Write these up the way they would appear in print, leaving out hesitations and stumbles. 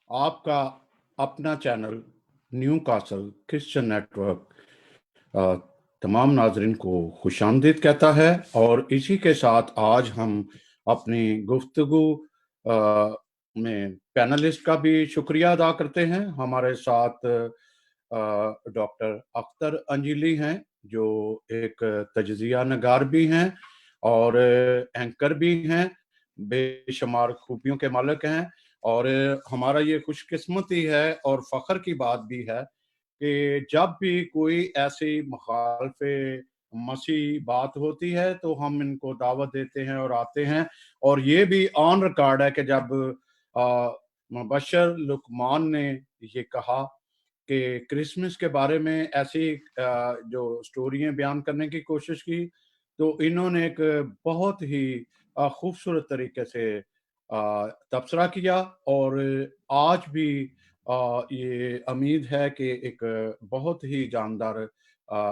آپ کا اپنا channel new castle Christian network تمام ناظرین کو خوش آمدید کہتا ہے، اور اسی کے ساتھ آج ہم اپنی گفتگو میں پینلسٹ کا بھی شکریہ ادا کرتے ہیں۔ ہمارے ساتھ ڈاکٹر اختر انجیلی ہیں، جو ایک تجزیہ نگار بھی ہیں اور اینکر بھی ہیں، بے شمار خوبیوں کے مالک ہیں، اور ہمارا یہ خوش قسمتی ہے اور فخر کی بات بھی ہے کہ جب بھی کوئی ایسی مخالف مسیح بات ہوتی ہے تو ہم ان کو دعوت دیتے ہیں اور آتے ہیں، اور یہ بھی آن ریکارڈ ہے کہ جب مبشر لقمان نے یہ کہا کہ کرسمس کے بارے میں ایسی جو سٹوریاں بیان کرنے کی کوشش کی، تو انہوں نے ایک بہت ہی خوبصورت طریقے سے تبصرہ کیا، اور آج بھی یہ امید ہے کہ ایک بہت ہی جاندار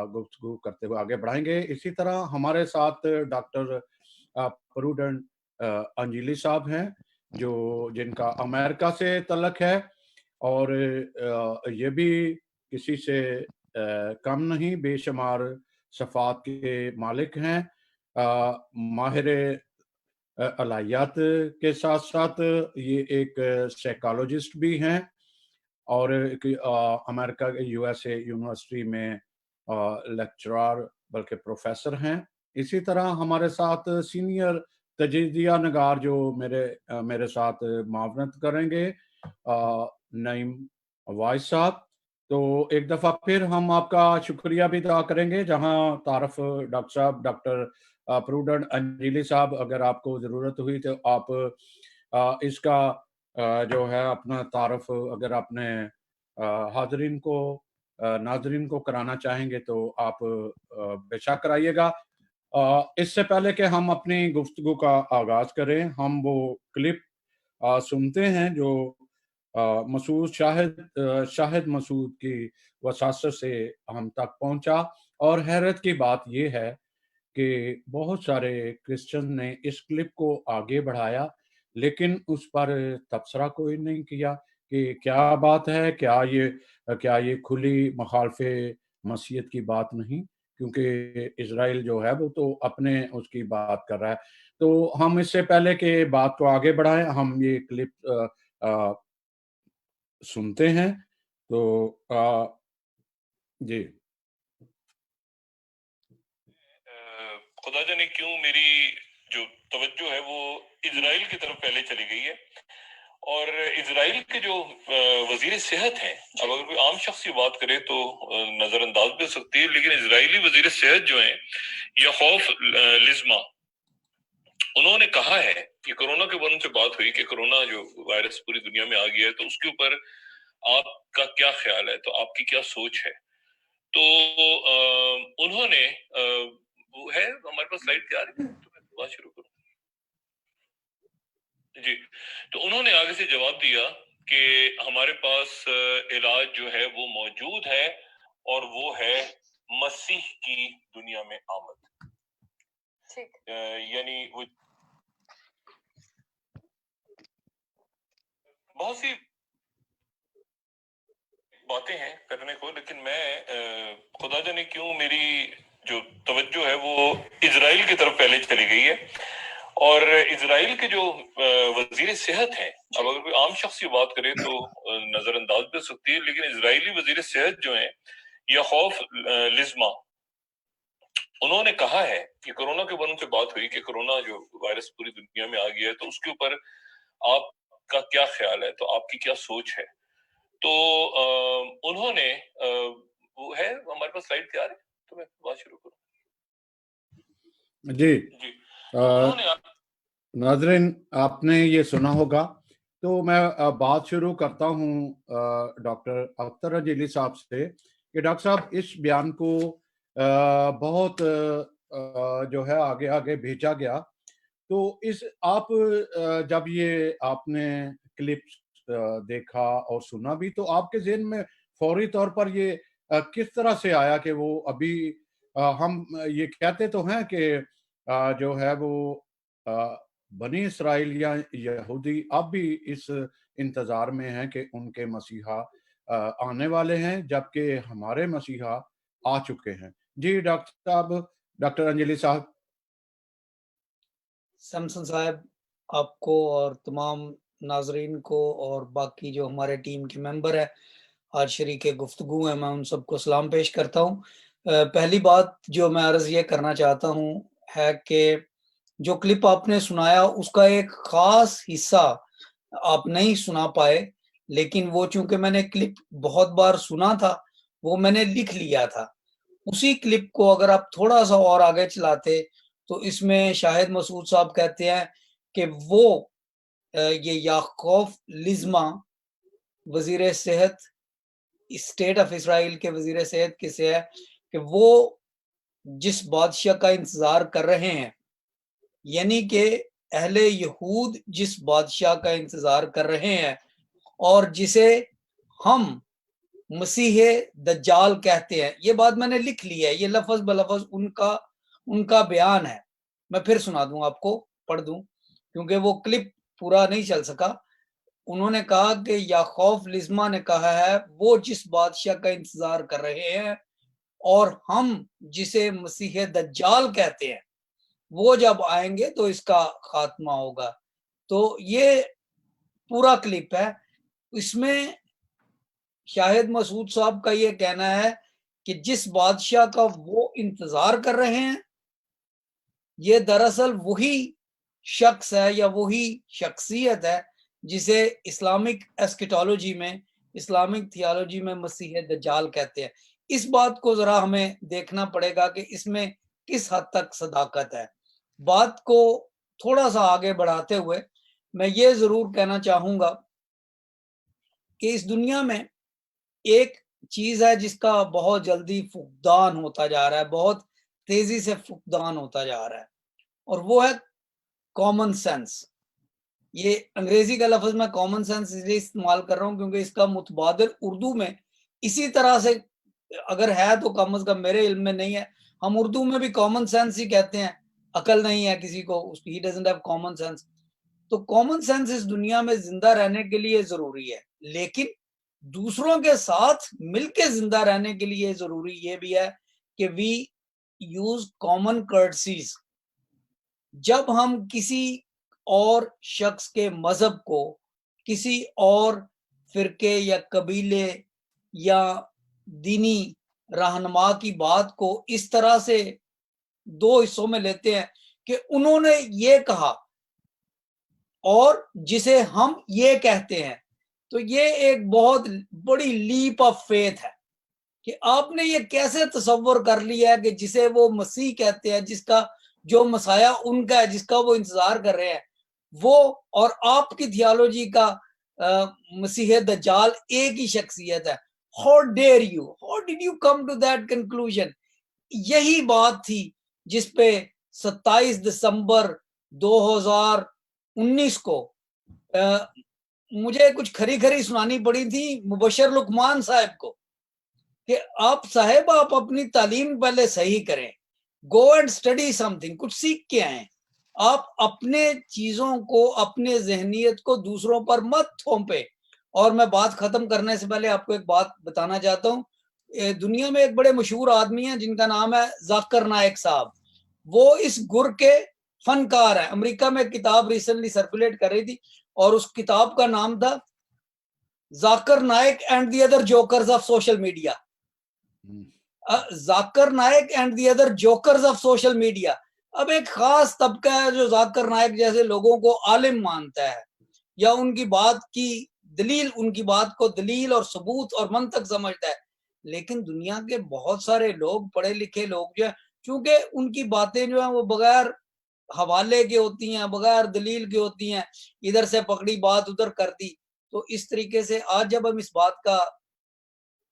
گفتگو کرتے ہوئے آگے بڑھائیں گے۔ اسی طرح ہمارے ساتھ ڈاکٹر پروڈنٹ انجیلی صاحب ہیں، جن کا امریکہ سے تعلق ہے، اور یہ بھی کسی سے کم نہیں، بے شمار صفات کے مالک ہیں، ماہر الہیات کے ساتھ ساتھ یہ ایک سائیکالوجسٹ بھی ہیں، اور امریکہ کے یو ایس اے یونیورسٹی میں لیکچرار بلکہ پروفیسر ہیں۔ اسی طرح ہمارے ساتھ سینئر تجزیہ نگار جو میرے ساتھ معاونت کریں گے، نعیم وائس صاحب۔ تو ایک دفعہ پھر ہم آپ کا شکریہ بھی ادا کریں گے، جہاں تعارف ڈاکٹر صاحب، ڈاکٹر پروڈنٹ انجیلی صاحب، اگر آپ کو ضرورت ہوئی تو آپ اس کا جو ہے اپنا تعارف اگر اپنے حاضرین کو ناظرین کو کرانا چاہیں گے تو آپ بے شک کرائیے گا۔ اس سے پہلے کہ ہم اپنی گفتگو کا آغاز کریں، ہم وہ کلپ سنتے ہیں جو مسعود شاہد مسعود کی وساطت سے ہم تک پہنچا، اور حیرت کی بات یہ ہے کہ بہت سارے کرسچن نے اس کلپ کو آگے بڑھایا، لیکن اس پر تبصرہ کوئی نہیں کیا کہ کیا بات ہے، کیا یہ کھلی مخالف مسیحیت کی بات نہیں، کیونکہ اسرائیل جو ہے وہ تو اپنے اس کی بات کر رہا ہے۔ تو ہم اس سے پہلے کہ بات کو آگے بڑھائیں، ہم یہ کلپ سنتے ہیں۔ تو جی، خدا جانے کیوں میری جو توجہ ہے وہ اسرائیل کی طرف پہلے چلی گئی ہے، اور اسرائیل کے جو وزیر صحت ہیں، اب اگر کوئی عام شخص یہ بات کرے تو نظر انداز بھی ہو سکتی ہے، لیکن اسرائیلی وزیر صحت جو ہیں یعقوب لزما، انہوں نے کہا ہے کہ کرونا کے بارے میں سے بات ہوئی کہ کرونا جو وائرس پوری دنیا میں آ گیا ہے، تو اس کے اوپر آپ کا کیا خیال ہے، تو آپ کی کیا سوچ ہے؟ تو انہوں نے وہ ہے ہمارے پاس سلائیڈ تیار ہے تو میں بات شروع کروں جی۔ تو انہوں نے آگے سے جواب دیا کہ ہمارے پاس علاج جو ہے وہ موجود ہے، اور وہ ہے مسیح کی دنیا میں آمد۔ یعنی وہ بہت سی باتیں ہیں کرنے کو، لیکن میں خدا جانے کیوں میری جو توجہ ہے وہ اسرائیل کی طرف پہلے چلی گئی ہے، اور اسرائیل کے جو وزیر صحت ہیں، اب اگر کوئی عام شخص یہ بات کرے تو نظر انداز بھی ہو سکتی ہے، لیکن اسرائیلی وزیر صحت جو ہیں یعقوب لزما، انہوں نے کہا ہے کہ کرونا کے بارے میں سے بات ہوئی کہ کرونا جو وائرس پوری دنیا میں آ گیا ہے، تو اس کے اوپر آپ کا کیا خیال ہے، تو آپ کی کیا سوچ ہے؟ تو انہوں نے وہ ہے ہمارے پاس سلائیڈ تیار ہے تو میں بات شروع کروں جی، جی۔ انہوں نے ناظرین آپ نے یہ سنا ہوگا، تو میں بات شروع کرتا ہوں ڈاکٹر اختر انجیلی صاحب سے کہ ڈاکٹر صاحب اس بیان کو بہت جو ہے آگے آگے بھیجا گیا، تو آپ جب یہ آپ نے کلپ دیکھا اور سنا بھی، تو آپ کے ذہن میں فوری طور پر یہ کس طرح سے آیا کہ وہ ابھی ہم یہ کہتے تو ہیں کہ جو ہے وہ بنی اسرائیل یا یہودی اب بھی اس انتظار میں ہیں کہ ان کے مسیحا آنے والے ہیں، جبکہ ہمارے مسیحا آ چکے ہیں۔ جی ڈاکٹر صاحب، ڈاکٹر انجلی صاحب۔ سمسن صاحب، آپ کو اور تمام ناظرین کو اور باقی جو ہمارے ٹیم کے ممبر ہیں آج شریک گفتگو ہیں، میں ان سب کو سلام پیش کرتا ہوں۔ پہلی بات جو میں عرض یہ کرنا چاہتا ہوں ہے کہ جو کلپ آپ نے سنایا اس کا ایک خاص حصہ آپ نہیں سنا پائے، لیکن وہ چونکہ میں نے کلپ بہت بار سنا تھا، وہ میں نے لکھ لیا تھا۔ اسی کلپ کو اگر آپ تھوڑا سا اور آگے چلاتے تو اس میں شاہد مسعود صاحب کہتے ہیں کہ وہ یہ یعقوب لزما وزیر صحت اسٹیٹ آف اسرائیل کے وزیر صحت کسے ہے کہ وہ جس بادشاہ کا انتظار کر رہے ہیں، یعنی کہ اہل یہود جس بادشاہ کا انتظار کر رہے ہیں اور جسے ہم مسیح دجال کہتے ہیں، یہ بات میں نے لکھ لی ہے، یہ لفظ بلفظ ان کا بیان ہے۔ میں پھر سنا دوں، آپ کو پڑھ دوں کیونکہ وہ کلپ پورا نہیں چل سکا۔ انہوں نے کہا کہ یعقوب لزما نے کہا ہے وہ جس بادشاہ کا انتظار کر رہے ہیں اور ہم جسے مسیح دجال کہتے ہیں، وہ جب آئیں گے تو اس کا خاتمہ ہوگا۔ تو یہ پورا کلپ ہے، اس میں شاہد مسعود صاحب کا یہ کہنا ہے کہ جس بادشاہ کا وہ انتظار کر رہے ہیں یہ دراصل وہی شخص ہے یا وہی شخصیت ہے جسے اسلامک ایسکیٹالوجی میں، اسلامک تھیالوجی میں مسیح دجال کہتے ہیں۔ اس بات کو ذرا ہمیں دیکھنا پڑے گا کہ اس میں کس حد تک صداقت ہے۔ بات کو تھوڑا سا آگے بڑھاتے ہوئے میں یہ ضرور کہنا چاہوں گا کہ اس دنیا میں ایک چیز ہے جس کا بہت جلدی فقدان ہوتا جا رہا ہے، بہت تیزی سے فقدان ہوتا جا رہا ہے، اور وہ ہے کامن سینس۔ یہ انگریزی کا لفظ میں کامن سینس اس لیے استعمال کر رہا ہوں کیونکہ اس کا متبادل اردو میں اسی طرح سے اگر ہے تو کم از کم میرے علم میں نہیں ہے، ہم اردو میں بھی کامن سینس ہی کہتے ہیں، عقل نہیں ہے کسی کو، he doesn't have common sense۔ تو کامن سینس اس دنیا میں زندہ رہنے کے لیے ضروری ہے، لیکن دوسروں کے ساتھ مل کے زندہ رہنے کے لیے ضروری یہ بھی ہے کہ وی یوز کامن کرٹسیز۔ جب ہم کسی اور شخص کے مذہب کو، کسی اور فرقے یا قبیلے یا دینی رہنما کی بات کو اس طرح سے دو حصوں میں لیتے ہیں کہ انہوں نے یہ کہا اور جسے ہم یہ کہتے ہیں، تو یہ ایک بہت بڑی لیپ آف فیتھ ہے کہ آپ نے یہ کیسے تصور کر لیا ہے کہ جسے وہ مسیح کہتے ہیں، جس کا جو مسیح ان کا ہے، جس کا وہ انتظار کر رہے ہیں، وہ اور آپ کی تھیالوجی کا مسیح دجال ایک ہی شخصیت ہے۔ How dare you? How did you come to that conclusion؟ یہی بات تھی جس پہ 27 دسمبر 2019 کو مجھے کچھ کھری کھری سنانی پڑی تھی مبشر لقمان صاحب کو کہ آپ صاحب آپ اپنی تعلیم پہلے صحیح کریں، go and study some thing, کچھ سیکھ کے آئیں، آپ اپنے چیزوں کو، اپنے ذہنیت کو دوسروں پر مت تھوپے۔ اور میں بات ختم کرنے سے پہلے آپ کو ایک بات بتانا چاہتا ہوں، دنیا میں ایک بڑے مشہور آدمی ہیں جن کا نام ہے ذاکر نائک صاحب، وہ اس گر کے فنکار ہیں۔ امریکہ میں کتاب ریسنٹلی سرکولیٹ کر رہی تھی اور اس کتاب کا نام تھا Zakir Naik and the other jokers of social media. Zakir Naik and the other jokers of social media. اب ایک خاص طبقہ ہے جو ذاکر نائک جیسے لوگوں کو عالم مانتا ہے یا ان کی بات کی دلیل، ان کی بات کو دلیل اور ثبوت اور منطق سمجھتا ہے، لیکن دنیا کے بہت سارے لوگ، پڑھے لکھے لوگ جو ہیں، چونکہ ان کی باتیں جو ہیں وہ بغیر حوالے کے ہوتی ہیں، بغیر دلیل کے ہوتی ہیں، ادھر سے پکڑی بات ادھر کر دی، تو اس طریقے سے آج جب ہم اس بات کا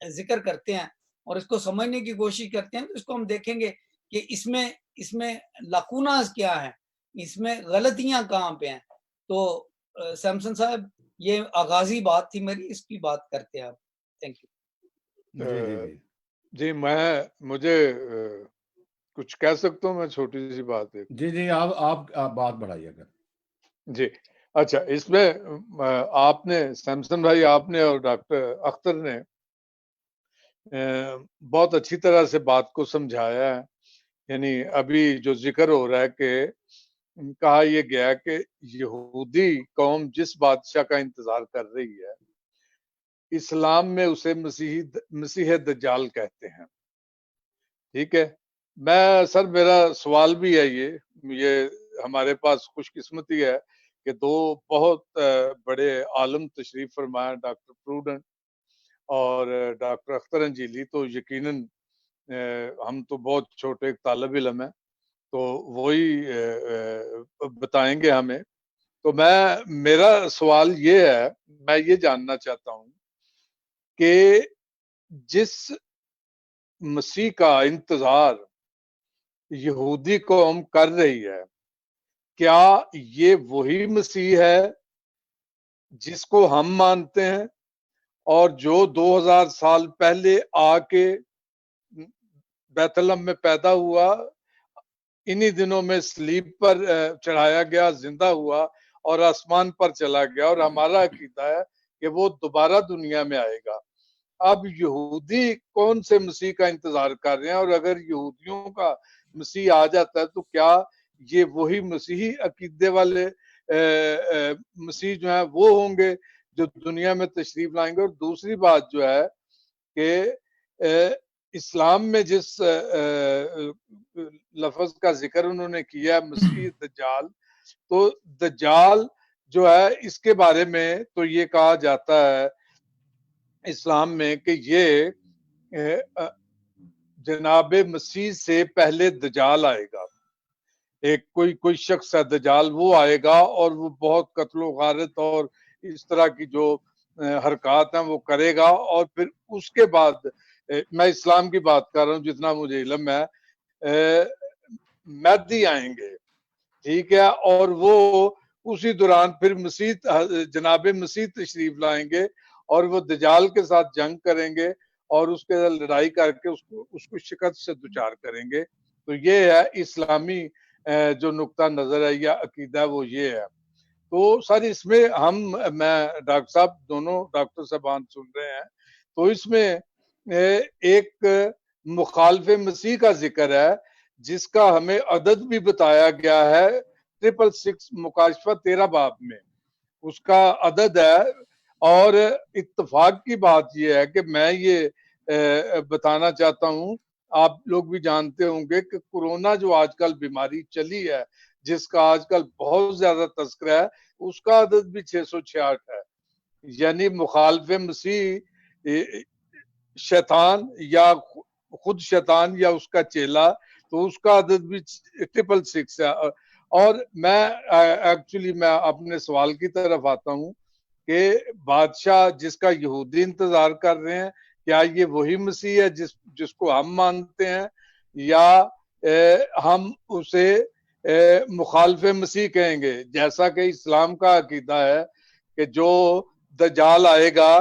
ذکر کرتے ہیں اور اس کو سمجھنے کی کوشش کرتے ہیں تو اس کو ہم دیکھیں گے کہ اس میں لاکوناز کیا ہیں، اس میں غلطیاں کہاں پہ ہیں۔ تو سیمسن صاحب یہ آغازی بات تھی میری، اس کی بات کرتے ہیں آپ۔ Thank you. جی مجھے کچھ کہہ سکتا ہوں، میں چھوٹی سی بات ہے۔ جی آپ بات بڑھائیے گا۔ جی اچھا، اس میں آپ نے سیمسن بھائی، آپ نے اور ڈاکٹر اختر نے بہت اچھی طرح سے بات کو سمجھایا ہے. یعنی ابھی جو ذکر ہو رہا ہے کہ کہا یہ گیا کہ یہودی قوم جس بادشاہ کا انتظار کر رہی ہے، اسلام میں اسے مسیح دجال کہتے ہیں. ٹھیک ہے. سر میرا سوال بھی ہے یہ ہمارے پاس خوش قسمتی ہے کہ دو بہت بڑے عالم تشریف فرمایا، ڈاکٹر پروڈنٹ اور ڈاکٹر اختر انجیلی. تو یقیناً ہم تو بہت چھوٹے ایک طالب علم ہیں، تو وہی بتائیں گے ہمیں. تو میرا سوال یہ ہے، میں یہ جاننا چاہتا ہوں کہ جس مسیح کا انتظار یہودی قوم کر رہی ہے، کیا یہ وہی مسیح ہے جس کو ہم مانتے ہیں اور جو 2000 سال پہلے آ کے بیت لحم میں پیدا ہوا، انہی دنوں میں سلیب پر چڑھایا گیا، زندہ ہوا اور آسمان پر چلا گیا، اور ہمارا عقیدہ ہے کہ وہ دوبارہ دنیا میں آئے گا. اب یہودی کون سے مسیح کا انتظار کر رہے ہیں؟ اور اگر یہودیوں کا مسیح آ جاتا ہے تو کیا یہ وہی مسیحی عقیدے والے مسیح جو ہیں وہ ہوں گے جو دنیا میں تشریف لائیں گے؟ اور دوسری بات جو ہے کہ اسلام میں جس لفظ کا ذکر انہوں نے کیا مسیح دجال، تو دجال جو ہے اس کے بارے میں تو یہ کہا جاتا ہے اسلام میں کہ یہ جناب مسیح سے پہلے دجال آئے گا. ایک کوئی شخص ہے دجال، وہ آئے گا اور وہ بہت قتل و غارت اور اس طرح کی جو حرکات ہیں وہ کرے گا. اور پھر اس کے بعد میں اسلام کی بات کر رہا ہوں جتنا مجھے علم ہے، مہدی آئیں گے. ٹھیک ہے. اور وہ اسی دوران پھر جناب مسیح تشریف لائیں گے اور وہ دجال کے ساتھ جنگ کریں گے اور اس کے لڑائی کر کے اس کو شکست سے دوچار کریں گے. تو یہ ہے اسلامی جو نقطہ نظر ہے یا عقیدہ ہے وہ یہ ہے. تو سر اس میں میں ڈاکٹر صاحب دونوں ڈاکٹر صاحبان سن رہے ہیں، تو اس میں ایک مخالف مسیح کا ذکر ہے جس کا ہمیں عدد بھی بتایا گیا ہے 666 مکاشفہ 13 باب میں اس کا عدد ہے. اور اتفاق کی بات یہ ہے کہ میں یہ بتانا چاہتا ہوں، آپ لوگ بھی جانتے ہوں گے کہ کورونا جو آج کل بیماری چلی ہے جس کا آج کل بہت زیادہ تذکرہ ہے، اس کا عدد بھی 666 ہے. یعنی مخالف مسیح شیطان یا خود شیطان یا اس کا چیلا، تو اس کا عدد بھی 666 ہے. اور میں ایکچولی میں اپنے سوال کی طرف آتا ہوں کہ بادشاہ جس کا یہودی انتظار کر رہے ہیں، کیا یہ وہی مسیح ہے جس کو ہم مانتے ہیں، یا ہم اسے مخالف مسیح کہیں گے؟ جیسا کہ اسلام کا عقیدہ ہے کہ جو دجال آئے گا،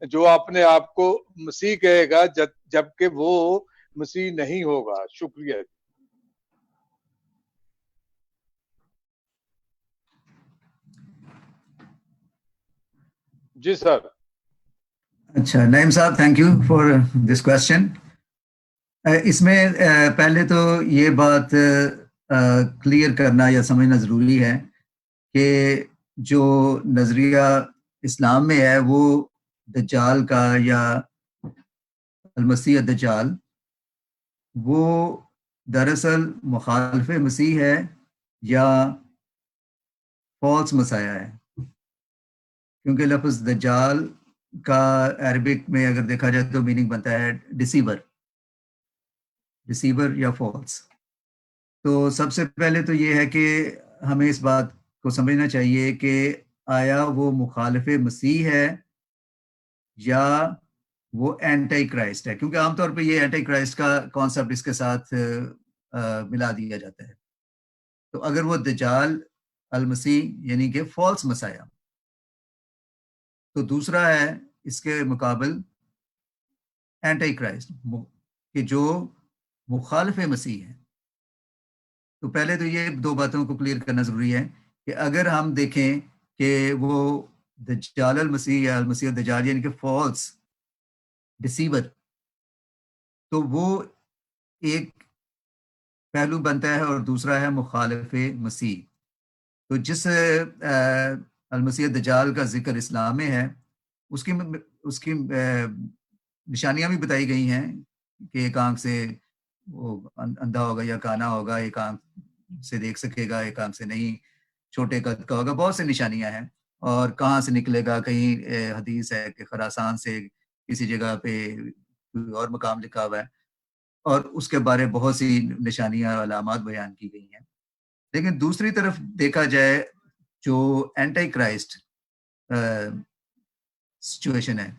جو اپنے آپ کو مسیح کہے گا جبکہ وہ مسیح نہیں ہوگا. شکریہ. جی سر. اچھا نعیم صاحب، thank you for this question. اس میں پہلے تو یہ بات کلیئر کرنا یا سمجھنا ضروری ہے کہ جو نظریہ اسلام میں ہے وہ دجال کا یا المسیح دجال، وہ دراصل مخالف مسیح ہے یا فالس مسیح ہے. کیونکہ لفظ دجال کا عربک میں اگر دیکھا جائے تو میننگ بنتا ہے ڈسیور یا فالس. تو سب سے پہلے تو یہ ہے کہ ہمیں اس بات کو سمجھنا چاہیے کہ آیا وہ مخالف مسیح ہے یا وہ اینٹی کرائسٹ ہے، کیونکہ عام طور پہ یہ اینٹی کرائسٹ کا کانسیپٹ اس کے ساتھ ملا دیا جاتا ہے. تو اگر وہ دجال المسیح یعنی کہ فالس مسیح، تو دوسرا ہے اس کے مقابل اینٹی کرائسٹ کہ جو مخالف مسیح ہے. تو پہلے تو یہ دو باتوں کو کلیئر کرنا ضروری ہے کہ اگر ہم دیکھیں کہ وہ دجال المسیح یا المسیح الدجال یعنی کہ فالس ڈسیور، تو وہ ایک پہلو بنتا ہے اور دوسرا ہے مخالف مسیح. تو جس المسیح الدجال کا ذکر اسلام میں ہے اس کی نشانیاں بھی بتائی گئی ہیں کہ ایک آنکھ سے وہ اندھا ہوگا یا کانا ہوگا، ایک آنکھ سے دیکھ سکے گا، ایک آنکھ سے نہیں، چھوٹے قد کا ہوگا، بہت سے نشانیاں ہیں. اور کہاں سے نکلے گا، کہیں حدیث ہے کہ خراسان سے کسی جگہ پہ کوئی اور مقام لکھا ہوا ہے، اور اس کے بارے بہت سی نشانیاں اور علامات بیان کی گئی ہیں. لیکن دوسری طرف دیکھا جائے جو اینٹی کرائسٹ سچویشن ہے،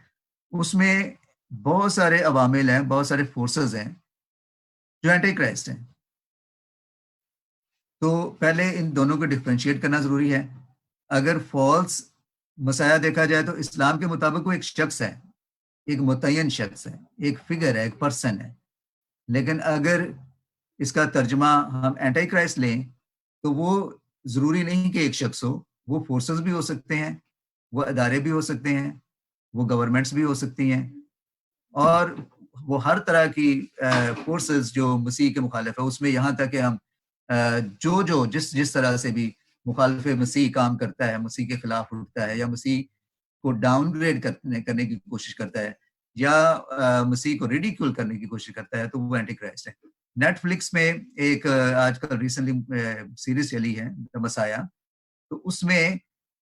اس میں بہت سارے عوامل ہیں، بہت سارے فورسز ہیں جو اینٹی کرائسٹ ہیں. تو پہلے ان دونوں کو ڈفرینشیٹ کرنا ضروری ہے. اگر فالس مسیح دیکھا جائے تو اسلام کے مطابق وہ ایک شخص ہے، ایک متعین شخص ہے، ایک فگر ہے، ایک پرسن ہے. لیکن اگر اس کا ترجمہ ہم اینٹی کرائسٹ لیں تو وہ ضروری نہیں کہ ایک شخص ہو، وہ فورسز بھی ہو سکتے ہیں، وہ ادارے بھی ہو سکتے ہیں، وہ گورنمنٹس بھی ہو سکتی ہیں، اور وہ ہر طرح کی فورسز جو مسیح کے مخالف ہے. اس میں یہاں تک کہ ہم جس طرح سے بھی مخالف مسیح کام کرتا ہے، مسیح کے خلاف اٹھتا ہے یا مسیح کو ڈاؤن گریڈ کرنے کی کوشش کرتا ہے یا مسیح کو ریڈیکیول کرنے کی کوشش کرتا ہے، تو وہ اینٹی کرائسٹ ہے. نیٹ فلکس میں ایک آج کل ریسنٹلی سیریز چلی ہے مسیح، تو اس میں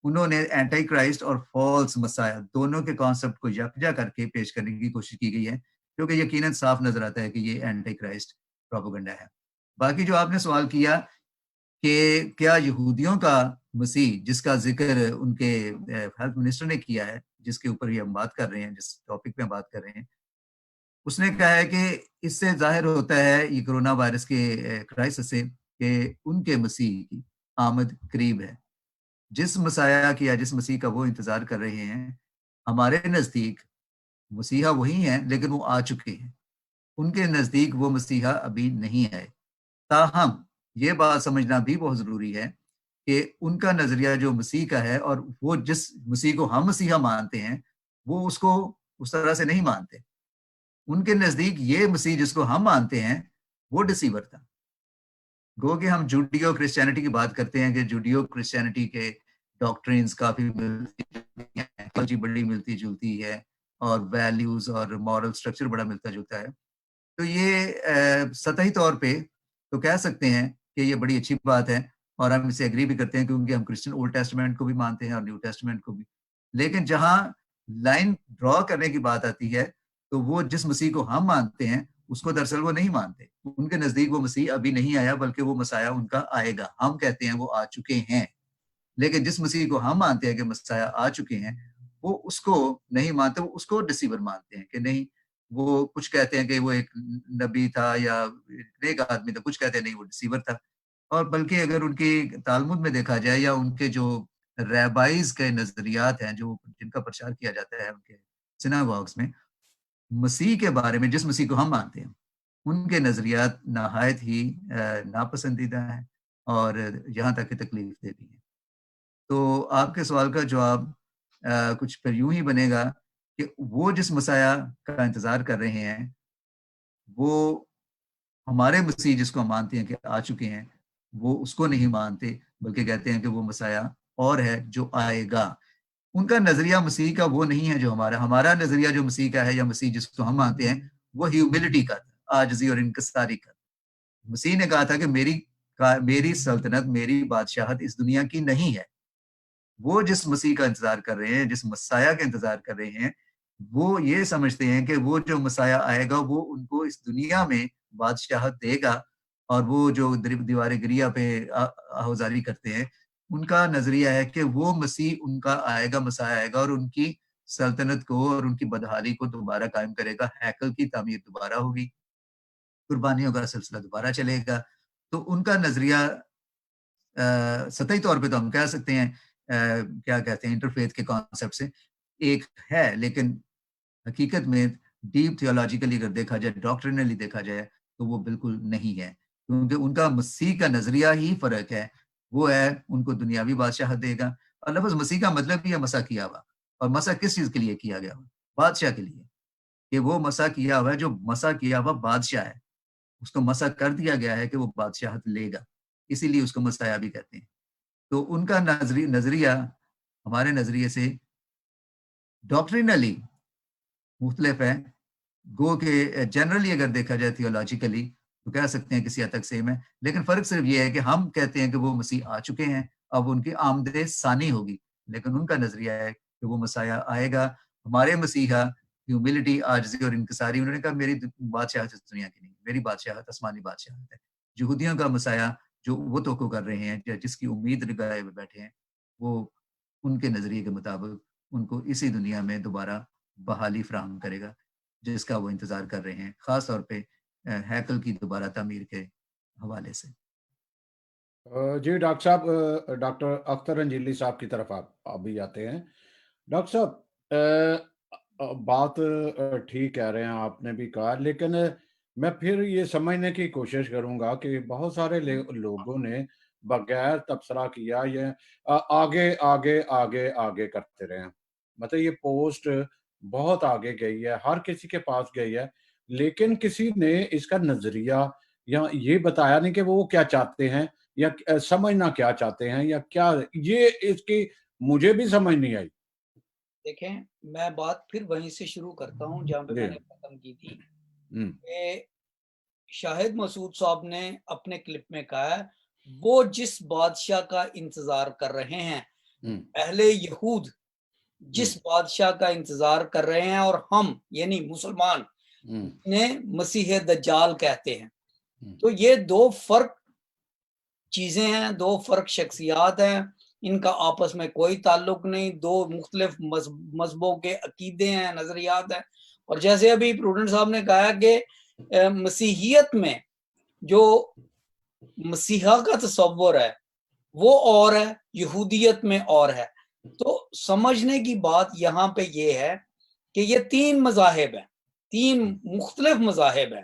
انہوں نے اینٹی کرائسٹ اور فالس مسیح دونوں کے کانسیپٹ کو یکجا کر کے پیش کرنے کی کوشش کی گئی ہے، کیونکہ یقیناً صاف نظر آتا ہے کہ یہ اینٹی کرائسٹ پروپیگنڈا ہے. باقی جو آپ نے سوال کیا کہ کیا یہودیوں کا مسیح، جس کا ذکر ان کے ہیلتھ منسٹر نے کیا ہے، جس کے اوپر یہ ہم بات کر رہے ہیں، جس ٹاپک پہ ہم بات کر رہے ہیں، اس نے کہا ہے کہ اس سے ظاہر ہوتا ہے یہ کرونا وائرس کے کرائسس سے کہ ان کے مسیح کی آمد قریب ہے. جس مسیح کی یا جس مسیح کا وہ انتظار کر رہے ہیں، ہمارے نزدیک مسیحا وہی ہیں لیکن وہ آ چکے ہیں. ان کے نزدیک وہ مسیحا ابھی نہیں آئے. تاہم یہ بات سمجھنا بھی بہت ضروری ہے کہ ان کا نظریہ جو مسیح کا ہے، اور وہ جس مسیح کو ہم مسیحا مانتے ہیں، وہ اس کو اس طرح سے نہیں مانتے. ان کے نزدیک یہ مسیح جس کو ہم مانتے ہیں وہ ڈسیور تھا. گو کہ ہم جوڈیو کرسچینٹی کی بات کرتے ہیں کہ جوڈیو کرسچینٹی کے ڈاکٹرینز کافی بڑی ملتی جلتی ہے، اور ویلیوز اور مورل سٹرکچر بڑا ملتا جلتا ہے. تو یہ سطحی طور پہ تو کہہ سکتے ہیں کہ یہ بڑی اچھی بات ہے، اور ہم اسے ایگری بھی کرتے ہیں کیونکہ ہم کرسچن اولڈ ٹیسٹمنٹ کو بھی مانتے ہیں اور نیو ٹیسٹمنٹ کو بھی. لیکن جہاں لائن ڈرا کرنے کی بات آتی ہے تو وہ جس مسیح کو ہم مانتے ہیں اس کو دراصل وہ نہیں مانتے. ان کے نزدیک وہ مسیح ابھی نہیں آیا، بلکہ وہ مسیح ان کا آئے گا. ہم کہتے ہیں وہ آ چکے ہیں، لیکن جس مسیح کو ہم مانتے ہیں کہ مسیح آ چکے ہیں، وہ اس کو نہیں مانتے، وہ اس کو ڈسیور مانتے ہیں کہ نہیں. وہ کچھ کہتے ہیں کہ وہ ایک نبی تھا یا ایک آدمی تھا، کچھ کہتے ہیں نہیں وہ ڈسیور تھا. اور بلکہ اگر ان کی تالمود میں دیکھا جائے یا ان کے جو ریبائز کے نظریات ہیں جن کا پرچار کیا جاتا ہے ان کے سناگوگس میں، مسیح کے بارے میں جس مسیح کو ہم مانتے ہیں ان کے نظریات نہایت ہی ناپسندیدہ ہیں اور یہاں تک کہ تکلیف دہ بھی ہیں. تو آپ کے سوال کا جواب کچھ پھر یوں ہی بنے گا کہ وہ جس مسیح کا انتظار کر رہے ہیں وہ ہمارے مسیح جس کو ہم مانتے ہیں کہ آ چکے ہیں، وہ اس کو نہیں مانتے، بلکہ کہتے ہیں کہ وہ مسیح اور ہے جو آئے گا. ان کا نظریہ مسیح کا وہ نہیں ہے جو ہمارا نظریہ جو مسیح کا ہے یا مسیح جس کو ہم مانتے ہیں وہ ہیوملٹی کا تھا، عاجزی اور انکساری کا. مسیح نے کہا تھا کہ میری سلطنت، میری بادشاہت اس دنیا کی نہیں ہے. وہ جس مسیح کا انتظار کر رہے ہیں، جس مسیح کا انتظار کر رہے ہیں، وہ یہ سمجھتے ہیں کہ وہ جو مسیح آئے گا وہ ان کو اس دنیا میں بادشاہت دے گا. اور وہ جو دیوار گریا پہ آہوزاری کرتے ہیں، ان کا نظریہ ہے کہ وہ مسیح ان کا آئے گا، مسیح آئے گا اور ان کی سلطنت کو اور ان کی بدحالی کو دوبارہ قائم کرے گا. ہیکل کی تعمیر دوبارہ ہوگی، قربانیوں کا سلسلہ دوبارہ چلے گا. تو ان کا نظریہ سطحی طور پہ تو ہم کہہ سکتے ہیں کیا کہتے ہیں انٹرفیتھ کے کانسیپٹ سے ایک ہے، لیکن حقیقت میں ڈیپ تھیولوجیکلی اگر دیکھا جائے، ڈاکٹرنلی دیکھا جائے، تو وہ بالکل نہیں ہے، کیونکہ ان کا مسیح کا نظریہ ہی فرق ہے وہ ہے ان کو دنیاوی بادشاہت دے گا. اور لفظ مسیح کا مطلب بھی ہے مسح کیا ہوا. اور مسح کس چیز کے لیے کیا گیا ہوا؟ بادشاہ کے لیے. کہ وہ مسح کیا ہوا ہے جو مسح کیا ہوا بادشاہ ہے, اس کو مسح کر دیا گیا ہے کہ وہ بادشاہت لے گا, اسی لیے اس کو مسیح بھی کہتے ہیں. تو ان کا نظریہ ہمارے نظریے سے ڈاکٹرینلی مختلف ہے. گو کہ جنرلی اگر دیکھا جائے تھیولوجیکلی تو کہہ سکتے ہیں کسی حد تک سیم ہے, لیکن فرق صرف یہ ہے کہ ہم کہتے ہیں کہ وہ مسیح آ چکے ہیں, اب ان کی آمد ثانی ہوگی, لیکن ان کا نظریہ ہے کہ وہ مسیح آئے گا. ہمارے مسیحا ہیوملٹی, عاجزی اور انکساری, انہوں نے کہا میری بادشاہت اس دنیا کی نہیں, میری بادشاہت آسمانی بادشاہت ہے. یہودیوں کا مسیح جو وہ توقع کر رہے ہیں, جس کی امید لگائے ہوئے بیٹھے ہیں, وہ ان کے نظریے کے مطابق ان کو اسی دنیا میں دوبارہ بحالی فراہم کرے گا جس کا وہ انتظار کر رہے ہیں, خاص طور پہ ہیکل کی دوبارہ تعمیر کے حوالے سے. جی ڈاکٹر صاحب, ڈاکٹر اختر انجیلی صاحب کی طرف آپ بھی آتے ہیں. ڈاکٹر صاحب بات ٹھیک کہہ رہے ہیں, آپ نے بھی کہا, لیکن میں پھر یہ سمجھنے کی کوشش کروں گا کہ بہت سارے لوگوں نے بغیر تبصرہ کیا یہ آگے آگے آگے آگے کرتے رہے ہیں. مطلب یہ پوسٹ بہت آگے گئی ہے, ہر کسی کے پاس گئی ہے, لیکن کسی نے اس کا نظریہ یا یہ بتایا نہیں کہ وہ کیا چاہتے ہیں یا سمجھنا کیا چاہتے ہیں یا کیا, یہ اس کی مجھے بھی سمجھ نہیں آئی. دیکھیں میں بات پھر وہیں سے شروع کرتا ہوں جہاں پہ میں نے ختم کی تھی کہ شاہد مسعود صاحب نے اپنے کلپ میں کہا ہے وہ جس بادشاہ کا انتظار کر رہے ہیں, اہل یہود جس بادشاہ کا انتظار کر رہے ہیں, اور ہم یعنی مسلمان نے مسیح دجال کہتے ہیں. تو یہ دو فرق چیزیں ہیں, دو فرق شخصیات ہیں, ان کا آپس میں کوئی تعلق نہیں, دو مختلف مذہبوں کے عقیدے ہیں, نظریات ہیں. اور جیسے ابھی پروڈنٹ صاحب نے کہا کہ مسیحیت میں جو مسیحا کا تصور ہے وہ اور ہے, یہودیت میں اور ہے. تو سمجھنے کی بات یہاں پہ یہ ہے کہ یہ تین مذاہب ہیں, تین مختلف مذاہب ہیں.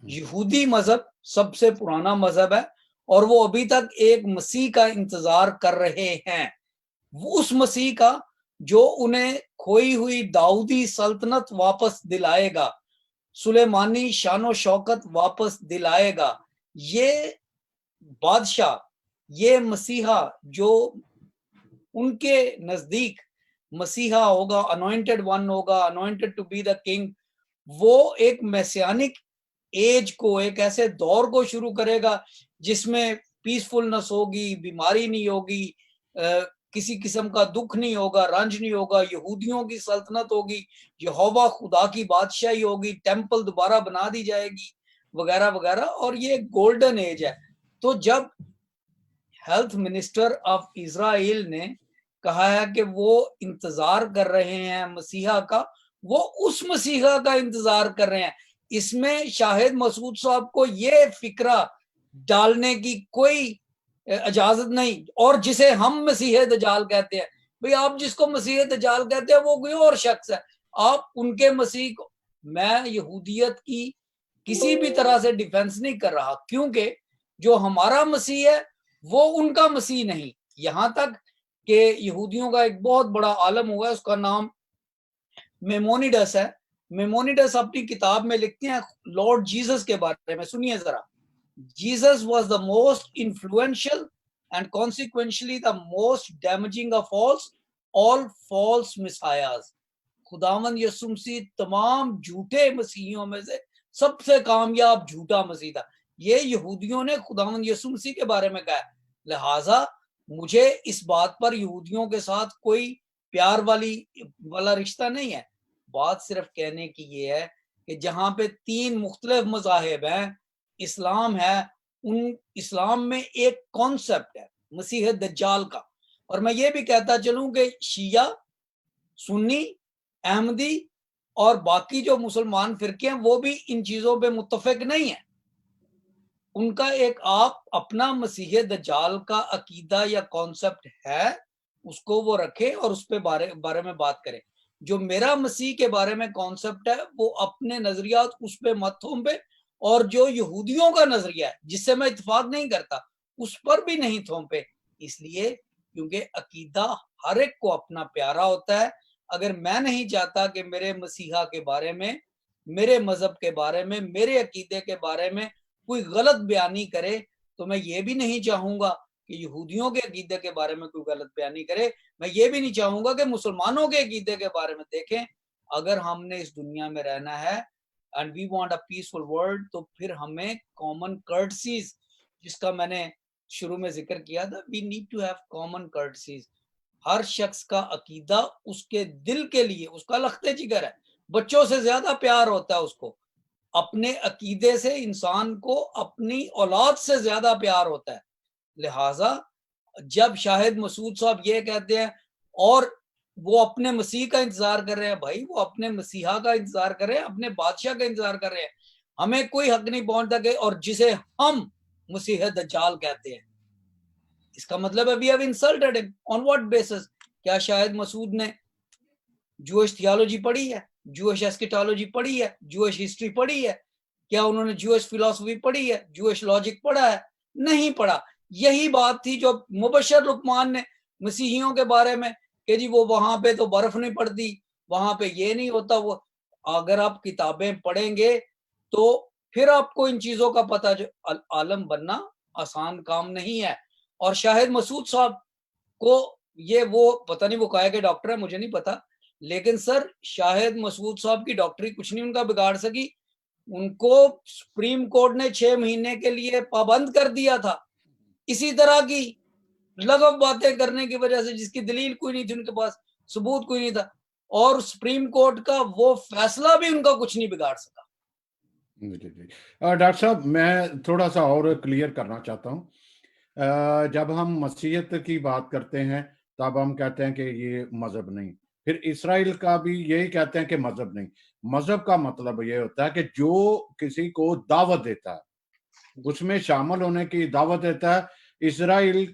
یہودی مذہب سب سے پرانا مذہب ہے اور وہ ابھی تک ایک مسیح کا انتظار کر رہے ہیں, اس مسیح کا جو انہیں کھوئی ہوئی داؤدی سلطنت واپس دلائے گا, سلیمانی شان و شوکت واپس دلائے گا. یہ بادشاہ, یہ مسیحا جو ان کے نزدیک مسیحا ہوگا, انوائنٹڈ ون ہوگا, anointed to be the king, وہ ایک میسیانک ایج کو, ایک ایسے دور کو شروع کرے گا جس میں پیسفلنس ہوگی, بیماری نہیں ہوگی, کسی قسم کا دکھ نہیں ہوگا, رنج نہیں ہوگا, یہودیوں کی سلطنت ہوگی, یہوہ خدا کی بادشاہی ہوگی, ٹیمپل دوبارہ بنا دی جائے گی وغیرہ وغیرہ. اور یہ گولڈن ایج ہے. تو جب ہیلتھ منسٹر آف اسرائیل نے کہا ہے کہ وہ انتظار کر رہے ہیں مسیحا کا, وہ اس مسیحا کا انتظار کر رہے ہیں. اس میں شاہد مسعود صاحب کو یہ فکرہ ڈالنے کی کوئی اجازت نہیں. اور جسے ہم مسیح دجال کہتے ہیں, بھئی آپ جس کو مسیح دجال کہتے ہیں وہ کوئی اور شخص ہے, آپ ان کے مسیح کو, میں یہودیت کی کسی بھی طرح سے ڈیفنس نہیں کر رہا, کیونکہ جو ہمارا مسیح ہے وہ ان کا مسیح نہیں. یہاں تک کہ یہودیوں کا ایک بہت بڑا عالم ہوا ہے, اس کا نام میمونیڈس ہے. میمونیڈس اپنی کتاب میں لکھتے ہیں لارڈ جیسس کے بارے میں, سنیے ذرا. Jesus was the most influential and consequentially the most damaging of all false messiahs. خداوند یسوع مسیح تمام جھوٹے مسیحیوں میں سے سب سے کامیاب جھوٹا مسیح تھا. یہ یہودیوں نے خداوند یسوع مسیح کے بارے میں کہا. لہٰذا مجھے اس بات پر یہودیوں کے ساتھ کوئی پیار والا رشتہ نہیں ہے. بات صرف کہنے کی یہ ہے کہ جہاں پہ تین مختلف مذاہب ہیں, اسلام ہے, ان اسلام میں ایک کانسیپٹ ہے مسیح دجال کا. اور میں یہ بھی کہتا چلوں کہ شیعہ, سنی, احمدی اور باقی جو مسلمان فرقے ہیں وہ بھی ان چیزوں پہ متفق نہیں ہیں. ان کا ایک آپ اپنا مسیح دجال کا عقیدہ یا کانسیپٹ ہے, اس کو وہ رکھے اور اس پہ بارے میں بات کرے. جو میرا مسیح کے بارے میں کانسیپٹ ہے وہ اپنے نظریات اس پہ مت تھوپے, اور جو یہودیوں کا نظریہ ہے جس سے میں اتفاق نہیں کرتا اس پر بھی نہیں تھوپے. اس لیے کیونکہ عقیدہ ہر ایک کو اپنا پیارا ہوتا ہے. اگر میں نہیں چاہتا کہ میرے مسیحا کے بارے میں, میرے مذہب کے بارے میں, میرے عقیدے کے بارے میں کوئی غلط بیانی کرے, تو میں یہ بھی نہیں چاہوں گا کہ یہودیوں کے عقیدے کے بارے میں کوئی غلط بیانی کرے. میں یہ بھی نہیں چاہوں گا کہ مسلمانوں کے عقیدے کے بارے میں. دیکھیں, اگر ہم نے اس دنیا میں رہنا ہے and we want a peaceful world, تو پھر ہمیں common courtesies, جس کا میں نے شروع میں ذکر کیا تھا, we need to have common courtesies. ہر شخص کا عقیدہ اس کے دل کے لیے اس کا لخت جگر ہے. بچوں سے زیادہ پیار ہوتا ہے اس کو اپنے عقیدے سے, انسان کو اپنی اولاد سے زیادہ پیار ہوتا ہے. لہٰذا جب شاہد مسعود صاحب یہ کہتے ہیں اور وہ اپنے مسیح کا انتظار کر رہے ہیں, بھائی وہ اپنے مسیحا کا انتظار کر رہے ہیں, اپنے بادشاہ کا انتظار کر رہے ہیں. ہمیں کوئی حق نہیں پہنچتا کہ, اور جسے ہم مسیح دجال کہتے ہیں, اس کا مطلب ہے we have insulted him. On what basis? کیا شاہد مسعود نے جوئش تھیالوجی پڑھی ہے, جوئش ایسکیٹالوجی پڑھی ہے, جوئش ہسٹری پڑھی ہے؟ کیا انہوں نے جوئش فلسفی پڑھی ہے, جوئش لاجک پڑھا ہے؟ نہیں پڑھا. یہی بات تھی جو مبشر لقمان نے مسیحیوں کے بارے میں کہ جی وہ وہاں پہ تو برف نہیں پڑتی, وہاں پہ یہ نہیں ہوتا. وہ اگر آپ کتابیں پڑھیں گے تو پھر آپ کو ان چیزوں کا پتہ, جو عالم بننا آسان کام نہیں ہے. اور شاہد مسعود صاحب کو یہ وہ پتہ نہیں وہ کہا کہ ڈاکٹر ہے, مجھے نہیں پتا, لیکن سر شاہد مسعود صاحب کی ڈاکٹری کچھ نہیں ان کا بگاڑ سکی. ان کو سپریم کورٹ نے 6 مہینے کے لیے پابند کر دیا تھا اسی طرح کی لغو باتیں کرنے کی وجہ سے, جس کی دلیل کوئی نہیں تھی ان کے پاس, ثبوت کوئی نہیں تھا, اور سپریم کورٹ کا وہ فیصلہ بھی ان کا کچھ نہیں بگاڑ سکا. ڈاکٹر صاحب میں تھوڑا سا اور کلیئر کرنا چاہتا ہوں. جب ہم مسیحیت کی بات کرتے ہیں تب ہم کہتے ہیں کہ یہ مذہب نہیں, پھر اسرائیل کا بھی یہی کہتے ہیں کہ مذہب نہیں. مذہب کا مطلب یہ ہوتا ہے کہ جو کسی کو دعوت دیتا ہے, اس میں شامل ہونے کی دعوت دیتا ہے. اسرائیل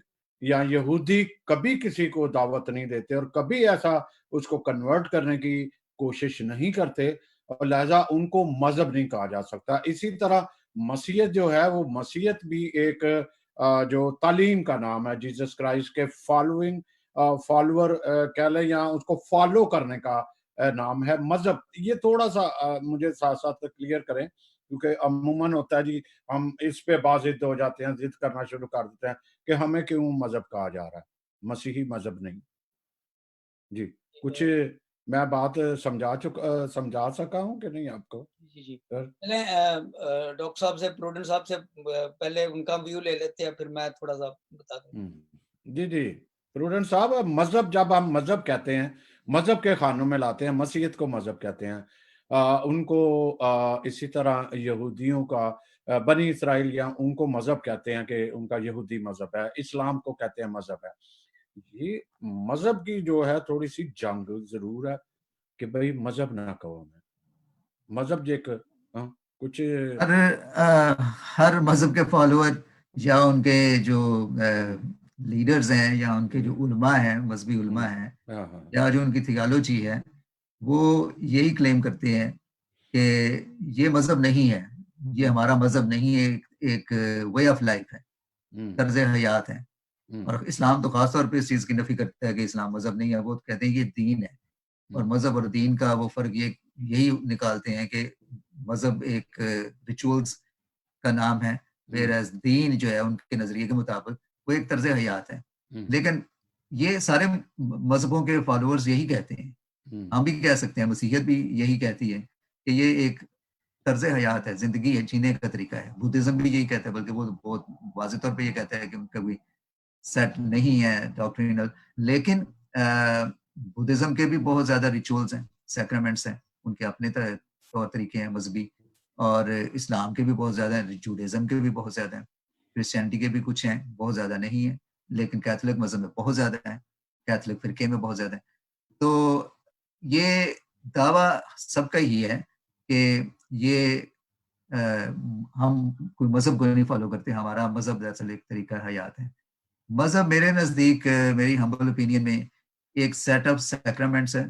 یا یہودی کبھی کسی کو دعوت نہیں دیتے اور کبھی ایسا اس کو کنورٹ کرنے کی کوشش نہیں کرتے, اور لہذا ان کو مذہب نہیں کہا جا سکتا. اسی طرح مسیحیت جو ہے وہ مسیحیت بھی ایک جو تعلیم کا نام ہے, جیسس کرائسٹ کے فالوور کہہ لیں یا اس کو فالو کرنے کا نام ہے. مذہب یہ تھوڑا سا مجھے ساتھ ساتھ کلیئر کریں, کیونکہ عموماً ہوتا ہے جی ہم اس پہ بازد ہو جاتے ہیں, ضد کرنا شروع کر دیتے ہیں کہ ہمیں کیوں مذہب کہا جا رہا ہے, مسیحی مذہب نہیں. جی کچھ میں بات سمجھا سکا ہوں کہ نہیں آپ کو؟ جی پہلے ڈاکٹر صاحب سے, پروڈنٹ صاحب سے پہلے ان کا ویو لے لیتے ہیں, پھر میں تھوڑا سا بتا دوں. جی پروڈنٹ صاحب, مذہب جب ہم مذہب کہتے ہیں, مذہب کے خانوں میں لاتے ہیں, مسیحیت کو مذہب کہتے ہیں, ان کو اسی طرح یہودیوں کا بنی اسرائیل یا ان کو مذہب کہتے ہیں کہ ان کا یہودی مذہب ہے, اسلام کو کہتے ہیں مذہب ہے. یہ مذہب کی جو ہے تھوڑی سی جنگ ضرور ہے کہ بھئی مذہب نہ کہو ہمیں. مذہب جو ایک کچھ ہر مذہب کے فالوور یا ان کے جو لیڈرز ہیں یا ان کے جو علماء ہیں, مذہبی علماء ہیں, یا جو ان کی تھیالوجی ہے, وہ یہی کلیم کرتے ہیں کہ یہ مذہب نہیں ہے, یہ ہمارا مذہب نہیں ہے, ایک وے آف لائف ہے, طرز حیات ہے. اور اسلام تو خاص طور پہ اس چیز کی نفی کرتا ہے کہ اسلام مذہب نہیں ہے, وہ کہتے ہیں یہ دین ہے. اور مذہب اور دین کا وہ فرق یہی نکالتے ہیں کہ مذہب ایک ریچولز کا نام ہے, whereas دین جو ہے ان کے نظریے کے مطابق وہ ایک طرز حیات ہے. لیکن یہ سارے مذہبوں کے فالوورز یہی کہتے ہیں, ہم بھی کہہ سکتے ہیں, مسیحیت بھی یہی کہتی ہے کہ یہ ایک طرز حیات ہے, زندگی ہے, جینے کا طریقہ ہے. بدھزم بھی یہی کہتا ہے, بلکہ وہ بہت واضح طور پہ یہ کہتا ہے کہ ان کا کوئی سیٹ نہیں ہے ڈاکٹرینل. لیکن بدھزم کے بھی بہت زیادہ ریچولز ہیں, سیکرمنٹس ہیں, ان کے اپنے طور طریقے ہیں مذہبی, اور اسلام کے بھی بہت زیادہ ہیں, جوڈیزم کے بھی بہت زیادہ ہیں, کرسچینٹی کے بھی کچھ ہیں, بہت زیادہ نہیں ہیں, لیکن کیتھولک مذہب میں بہت زیادہ ہیں, کیتھولک فرقے میں بہت زیادہ ہیں. تو یہ دعویٰ سب کا ہی ہے کہ یہ ہم کوئی مذہب کو نہیں فالو کرتے, ہمارا مذہب دراصل ایک طریقہ حیات ہے. مذہب میرے نزدیک, میری ہمبل اوپینین میں, ایک سیٹ آف سیکرمنٹس ہے,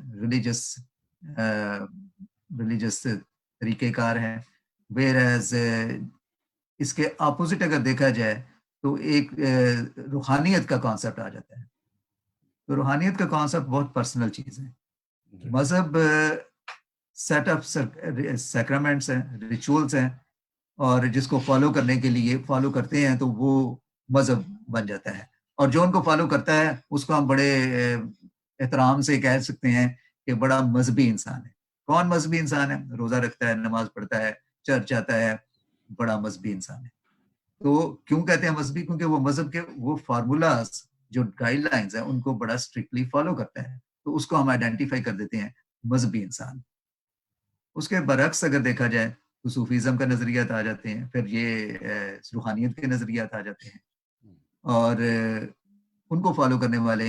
ریلیجس طریقہ کار ہے. ویئر ایز اس کے اپوزٹ اگر دیکھا جائے تو ایک روحانیت کا کانسیپٹ آ جاتا ہے. تو روحانیت کا کانسیپٹ بہت پرسنل چیز ہے. مذہب سیٹ آف سیکرامنٹس ہیں, ریچولس ہیں, اور جس کو فالو کرنے کے لیے فالو کرتے ہیں تو وہ مذہب بن جاتا ہے. اور جو ان کو فالو کرتا ہے اس کو ہم بڑے احترام سے کہہ سکتے ہیں کہ بڑا مذہبی انسان ہے. کون مذہبی انسان ہے؟ روزہ رکھتا ہے, نماز پڑھتا ہے, چرچ جاتا ہے, بڑا مذہبی انسان ہے. تو کیوں کہتے ہیں مذہبی؟ کیونکہ وہ مذہب کے وہ فارمولاز جو گائیڈ لائنز ہیں ان کو بڑا اسٹرکٹلی فالو کرتا ہے, تو اس کو ہم آئیڈینٹیفائی کر دیتے ہیں مذہبی انسان. اس کے برعکس اگر دیکھا جائے تو صوفیزم کا نظریات آ جاتے ہیں, پھر یہ روحانیت کے نظریات آ جاتے ہیں, اور ان کو فالو کرنے والے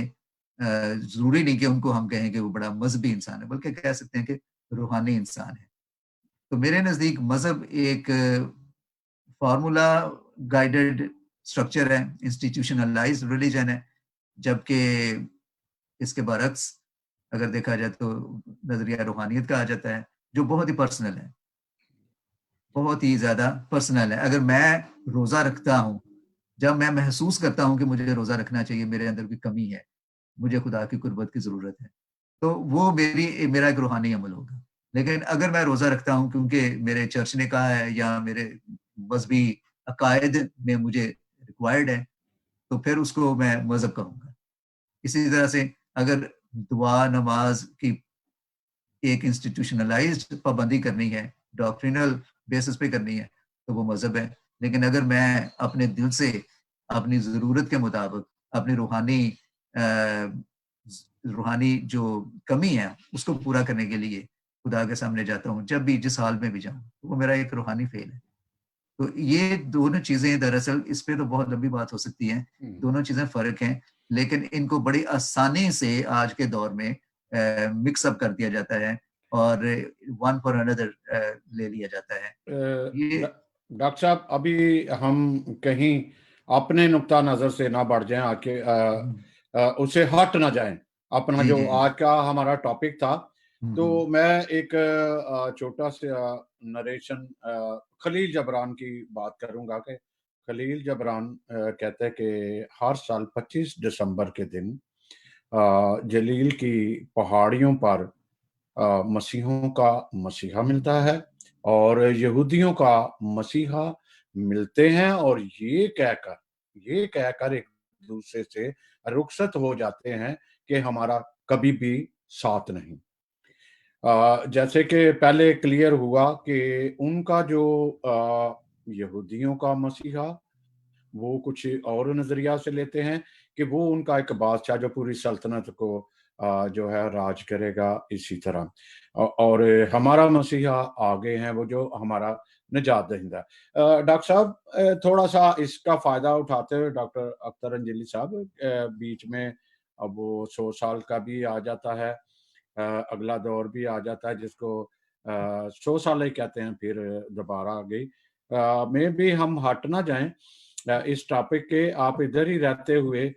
ضروری نہیں کہ ان کو ہم کہیں کہ وہ بڑا مذہبی انسان ہے, بلکہ کہہ سکتے ہیں کہ روحانی انسان ہے. تو میرے نزدیک مذہب ایک فارمولا گائیڈڈ اسٹرکچر ہے, انسٹیٹیوشنلائزڈ ریلیجن ہے, جبکہ اس کے برعکس اگر دیکھا جائے تو نظریہ روحانیت کا آ جاتا ہے, جو بہت ہی پرسنل ہے, بہت ہی زیادہ پرسنل ہے. اگر میں روزہ رکھتا ہوں, جب میں محسوس کرتا ہوں کہ مجھے روزہ رکھنا چاہیے, میرے اندر بھی کمی ہے, مجھے خدا کی قربت کی ضرورت ہے, تو وہ میرا ایک روحانی عمل ہوگا. لیکن اگر میں روزہ رکھتا ہوں کیونکہ میرے چرچ نے کہا ہے یا میرے مذہبی عقائد میں مجھے ریکوائرڈ ہے, تو پھر اس کو میں مذہب کہوں گا. اسی طرح سے اگر دعا نماز کی ایک انسٹیٹیوشنلائزڈ پابندی کرنی ہے, ڈاکٹرینل بیسس پہ کرنی ہے, تو وہ مذہب ہے. لیکن اگر میں اپنے دل سے اپنی ضرورت کے مطابق اپنی روحانی جو کمی ہے اس کو پورا کرنے کے لیے خدا کے سامنے جاتا ہوں, جب بھی جس حال میں بھی جاؤں, وہ میرا ایک روحانی فعل ہے. تو یہ دونوں چیزیں دراصل اس پہ تو بہت لمبی بات ہو سکتی ہے, دونوں چیزیں فرق ہیں, لیکن ان کو بڑی آسانی سے آج کے دور میں مکس اپ کر دیا جاتا ہے اور ون فار اندر لے لیا جاتا ہے. ڈاکٹر صاحب, ابھی ہم کہیں اپنے نقطہ نظر سے نہ بڑھ جائیں, آ کے اسے ہٹ نہ جائیں. اپنا جو آج کا ہمارا ٹاپک تھا, تو میں ایک چھوٹا سا نریشن خلیل جبران کی بات کروں گا کہ خلیل جبران کہتے ہیں کہ ہر سال 25 دسمبر کے دن جلیل کی پہاڑیوں پر مسیحوں کا مسیحا ملتا ہے اور یہودیوں کا مسیحا ملتے ہیں, اور یہ کہہ کر ایک دوسرے سے رخصت ہو جاتے ہیں کہ ہمارا کبھی بھی ساتھ نہیں. جیسے کہ پہلے کلیئر ہوا کہ ان کا جو یہودیوں کا مسیحا وہ کچھ اور نظریہ سے لیتے ہیں کہ وہ ان کا ایک بادشاہ جو پوری سلطنت کو جو ہے راج کرے گا اسی طرح, اور ہمارا مسیحا آگے ہیں وہ جو ہمارا نجات دہندہ ہے. ڈاکٹر صاحب تھوڑا سا اس کا فائدہ اٹھاتے ہوئے, ڈاکٹر اختر انجلی صاحب, بیچ میں اب وہ 100 سال کا بھی آ جاتا ہے, اگلا دور بھی آ جاتا ہے جس کو 100 سال ہی کہتے ہیں, پھر دوبارہ آ گئی میں بھی ہم ہٹ نہ جائیں اس ٹاپک کے. آپ ادھر ہی رہتے ہوئے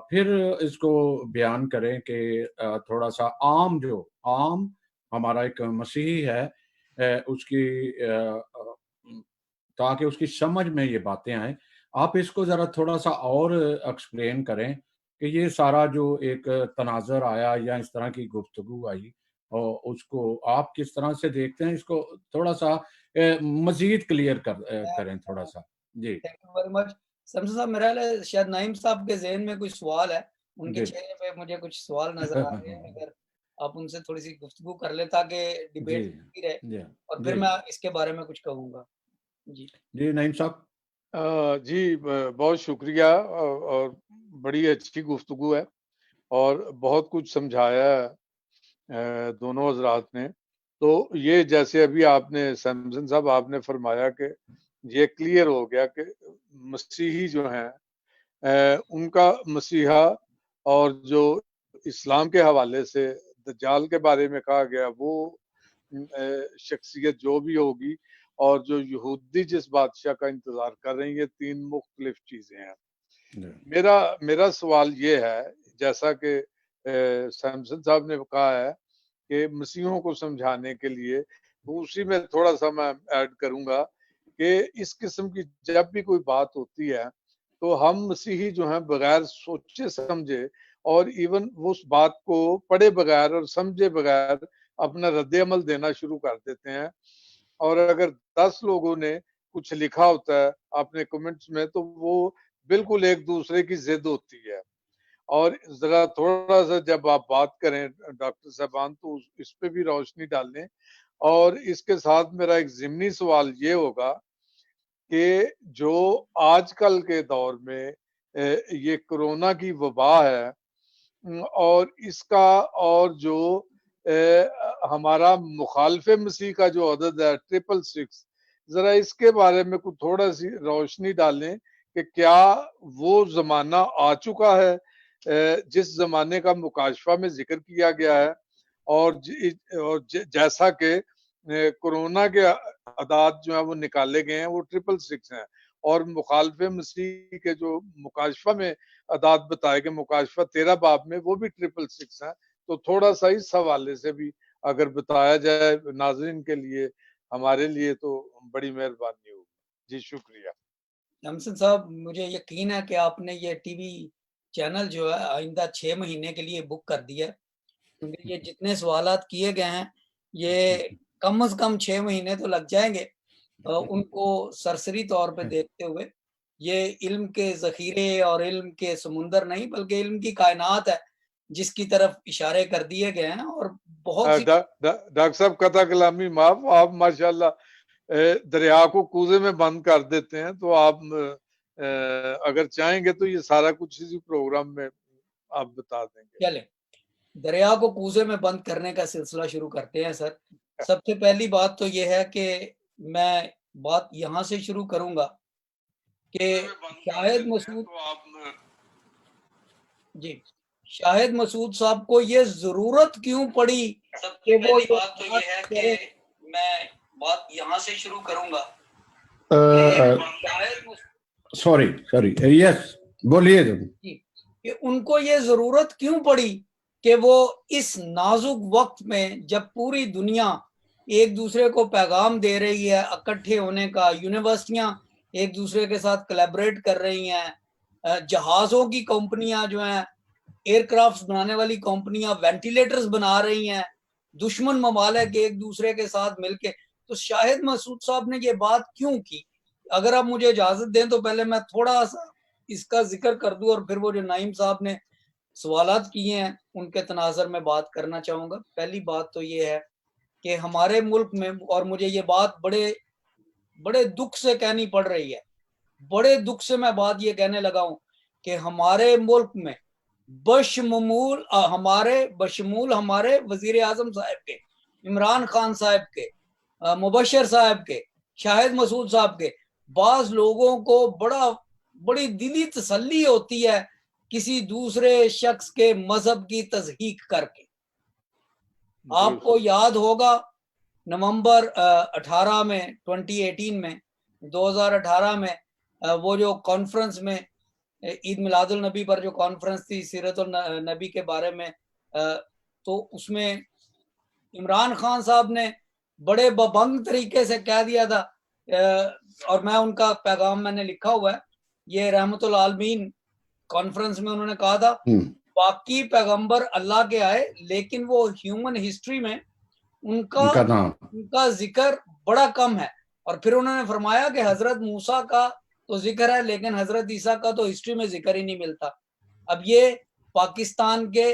پھر اس کو بیان کریں کہ تھوڑا سا عام ہمارا ایک مسیحی ہے اس کی تاکہ اس کی سمجھ میں یہ باتیں آئیں, آپ اس کو ذرا تھوڑا سا اور ایکسپلین کریں کہ یہ سارا جو ایک تناظر آیا یا اس طرح کی گفتگو آئی, اور اس کو آپ کس طرح سے دیکھتے ہیں, اس کو تھوڑا سا مزید کلیئر کریں تھوڑا سا. جی thank you very much. Samson صاحب, میرا شاید نعیم صاحب کے ذہن میں کچھ سوال ہے, ان کے چہرے پہ مجھے کچھ سوال نظر آ رہے ہیں, اگر آپ ان سے تھوڑی سی گفتگو کر لیں تاکہ ڈیبیٹ ہوتی رہے, اور پھر میں اس کے بارے میں کچھ کہوں گا. جی نعیم صاحب. جی بہت شکریہ, اور بڑی اچھی گفتگو ہے اور بہت کچھ سمجھایا ہے دونوں حضرات نے. تو یہ جیسے ابھی آپ نے سمسن صاحب آپ نے فرمایا کہ یہ کلیئر ہو گیا کہ مسیحی جو ہیں ان کا مسیحا, اور جو اسلام کے حوالے سے دجال کے بارے میں کہا گیا وہ شخصیت جو بھی ہوگی, اور جو یہودی جس بادشاہ کا انتظار کر رہے ہیں, یہ 3 مختلف چیزیں ہیں. میرا سوال یہ ہے, جیسا کہ سمسن صاحب نے کہا ہے کہ مسیحوں کو سمجھانے کے لیے, اسی میں تھوڑا سا میں ایڈ کروں گا کہ اس قسم کی جب بھی کوئی بات ہوتی ہے تو ہم مسیحی جو ہیں بغیر سوچے سمجھے اور ایون اس بات کو پڑھے بغیر اور سمجھے بغیر اپنا رد عمل دینا شروع کر دیتے ہیں. اور اگر 10 لوگوں نے کچھ لکھا ہوتا ہے اپنے کمنٹس میں تو وہ بالکل ایک دوسرے کی ضد ہوتی ہے. اور ذرا تھوڑا سا جب آپ بات کریں ڈاکٹر صاحبان تو اس پہ بھی روشنی ڈال دیں. اور اس کے ساتھ میرا ایک ضمنی سوال یہ ہوگا کہ جو آج کل کے دور میں یہ کرونا کی وبا ہے اور اس کا اور جو ہمارا مخالف مسیح کا جو عدد ہے 666، ذرا اس کے بارے میں کچھ تھوڑا سی روشنی ڈالیں کہ کیا وہ زمانہ آ چکا ہے جس زمانے کا مکاشفہ میں ذکر کیا گیا ہے اور جیسا کہ کرونا کے اعداد جو ہیں وہ نکالے گئے ہیں وہ 666 ہیں اور مخالف مسیح کے جو مکاشفہ میں اعداد بتائے گئے مکاشفہ 13 باب میں وہ بھی 666 ہیں. تو تھوڑا سا اس حوالے سے بھی اگر بتایا جائے ناظرین کے لیے ہمارے لیے تو بڑی مہربانی ہوگی. جی شکریہ. محسن صاحب مجھے یقین ہے کہ آپ نے یہ ٹی وی چینل جو ہے آئندہ 6 مہینے کے لیے بک کر دیا ہے، کیونکہ یہ جتنے سوالات کیے گئے ہیں یہ کم از کم 6 مہینے تو لگ جائیں گے ان کو سرسری طور پہ دیکھتے ہوئے. یہ علم کے ذخیرے اور علم کے سمندر نہیں بلکہ علم کی کائنات ہے جس کی طرف اشارے کر دیے گئے ہیں. اور بہت سی ڈاکٹر صاحب قطع کلامی معاف، آپ ماشاءاللہ دریا کو کوزے میں بند کر دیتے ہیں تو آپ اگر چاہیں گے تو یہ سارا کچھ اسی پروگرام میں آپ بتا دیں گے. چلیں دریا کو کوزے میں بند کرنے کا سلسلہ شروع کرتے ہیں. سر سب سے پہلی بات تو یہ ہے کہ میں بات یہاں سے شروع کروں گا کہ شاہد مسعود شاہد مسعود صاحب کو یہ ضرورت کیوں پڑی کہ وہ بات تو یہ ہے کہ میں بات یہاں سے شروع کروں گا. سوری یس بولیے کہ ان کو یہ ضرورت کیوں پڑی کہ وہ اس نازک وقت میں جب پوری دنیا ایک دوسرے کو پیغام دے رہی ہے اکٹھے ہونے کا، یونیورسٹیاں ایک دوسرے کے ساتھ کلیبریٹ کر رہی ہیں، جہازوں کی کمپنیاں جو ہیں ایئر کرافٹ بنانے والی کمپنیاں وینٹیلیٹرز بنا رہی ہیں، دشمن ممالک ایک دوسرے کے ساتھ مل کے، تو شاہد مسعود صاحب نے یہ بات کیوں کی؟ اگر آپ مجھے اجازت دیں تو پہلے میں تھوڑا سا اس کا ذکر کر دوں اور پھر وہ جو نعیم صاحب نے سوالات کیے ہیں ان کے تناظر میں بات کرنا چاہوں گا. پہلی بات تو یہ ہے کہ ہمارے ملک میں، اور مجھے یہ بات بڑے دکھ سے کہنی پڑ رہی ہے، بڑے دکھ سے میں بات یہ کہنے لگا ہوں کہ ہمارے ملک میں بشمول ہمارے وزیر اعظم صاحب کے، عمران خان صاحب کے، مبشر صاحب کے، شاہد مسعود صاحب کے، بعض لوگوں کو بڑی دلی تسلی ہوتی ہے کسی دوسرے شخص کے مذہب کی تضحیق کر کے. آپ کو یاد ہوگا نومبر 18 میں 2018 میں وہ جو کانفرنس میں عید میلاد النبی پر جو کانفرنس تھی سیرت النبی کے بارے میں، تو اس میں عمران خان صاحب نے بڑے ببنگ طریقے سے کہہ دیا تھا، اور میں ان کا پیغام میں نے لکھا ہوا ہے، یہ رحمت العالمین کانفرنس میں انہوں نے کہا تھا باقی پیغمبر اللہ کے آئے لیکن وہ ہیومن ہسٹری میں ان کا ذکر بڑا کم ہے. اور پھر انہوں نے فرمایا کہ حضرت موسیٰ کا تو ذکر ہے لیکن حضرت عیسیٰ کا تو ہسٹری میں ذکر ہی نہیں ملتا. اب یہ پاکستان کے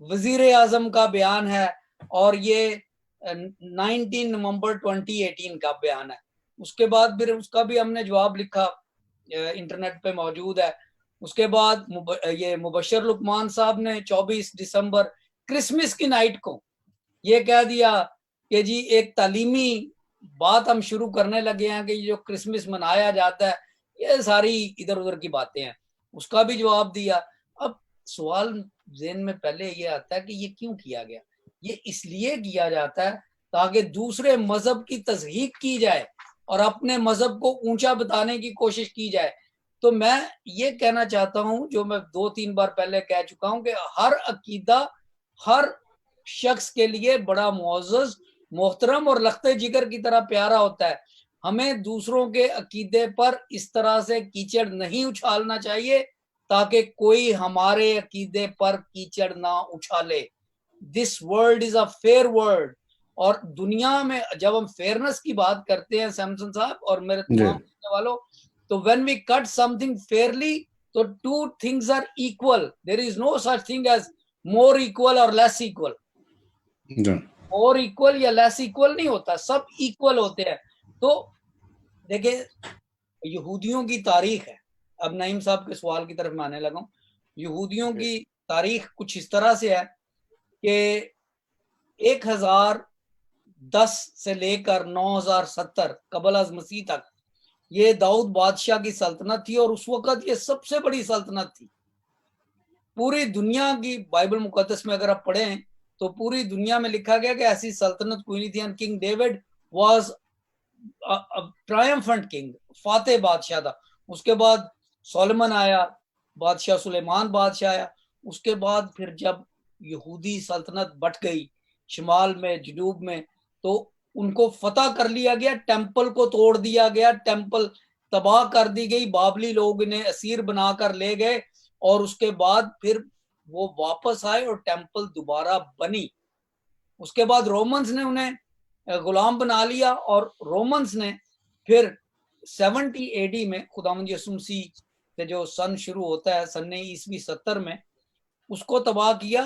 وزیر اعظم کا بیان ہے اور یہ 19 نومبر 2018 کا بیان ہے. اس کے بعد پھر اس کا بھی ہم نے جواب لکھا، انٹرنیٹ پہ موجود ہے. اس کے بعد یہ مبشر لقمان صاحب نے 24 دسمبر کرسمس کی نائٹ کو یہ کہہ دیا کہ جی ایک تعلیمی بات ہم شروع کرنے لگے ہیں کہ جو کرسمس منایا جاتا ہے یہ ساری ادھر ادھر کی باتیں ہیں. اس کا بھی جواب دیا. اب سوال ذہن میں پہلے یہ آتا ہے کہ یہ کیوں کیا گیا؟ یہ اس لیے کیا جاتا ہے تاکہ دوسرے مذہب کی تضحیق کی جائے اور اپنے مذہب کو اونچا بتانے کی کوشش کی جائے. تو میں یہ کہنا چاہتا ہوں جو میں 2-3 بار پہلے کہہ چکا ہوں کہ ہر عقیدہ ہر شخص کے لیے بڑا معزز، محترم اور لخت جگر کی طرح پیارا ہوتا ہے. ہمیں دوسروں کے عقیدے پر اس طرح سے کیچڑ نہیں اچھالنا چاہیے تاکہ کوئی ہمارے عقیدے پر کیچڑ نہ اچھالے. This world is a fair world. اور دنیا میں جب ہم فیئرنس کی بات کرتے ہیں سیمسن صاحب اور میرے تمام سننے والوں, تو when we cut something fairly, تو two things are equal. There is no such thing as more equal or less equal. more equal یا less equal نہیں ہوتا, سب equal ہوتے ہیں. تو دیکھیں یہودیوں کی تاریخ ہے, اب نعیم صاحب کے سوال کی طرف میں آنے لگا ہوں. یہودیوں کی تاریخ کچھ اس طرح سے ہے کہ 1010 سے لے کر 9070 قبل از مسیح تک یہ داؤد بادشاہ کی سلطنت تھی, اور اس وقت یہ سب سے بڑی سلطنت تھی پوری دنیا کی. بائبل مقدس میں اگر آپ پڑھیں تو پوری دنیا میں لکھا گیا کہ ایسی سلطنت کوئی نہیں تھی. And king David was triumphant king, فاتح بادشاہ تھا. اس کے بعد سولمن آیا, بادشاہ سلیمان بادشاہ آیا. اس کے بعد پھر جب یہودی سلطنت بٹ گئی شمال میں جنوب میں, تو ان کو فتح کر لیا گیا, ٹیمپل کو توڑ دیا گیا, ٹیمپل تباہ کر دی گئی, بابلی لوگ انہیں اسیر بنا کر لے گئے, اور اس کے بعد پھر وہ واپس آئے اور ٹیمپل دوبارہ بنی. اس کے بعد رومنز نے انہیں غلام بنا لیا, اور رومنز نے پھر 70 AD میں خداوند یسوع مسیح سے جو سن شروع ہوتا ہے سن عیسوی 70 میں, اس کو تباہ کیا,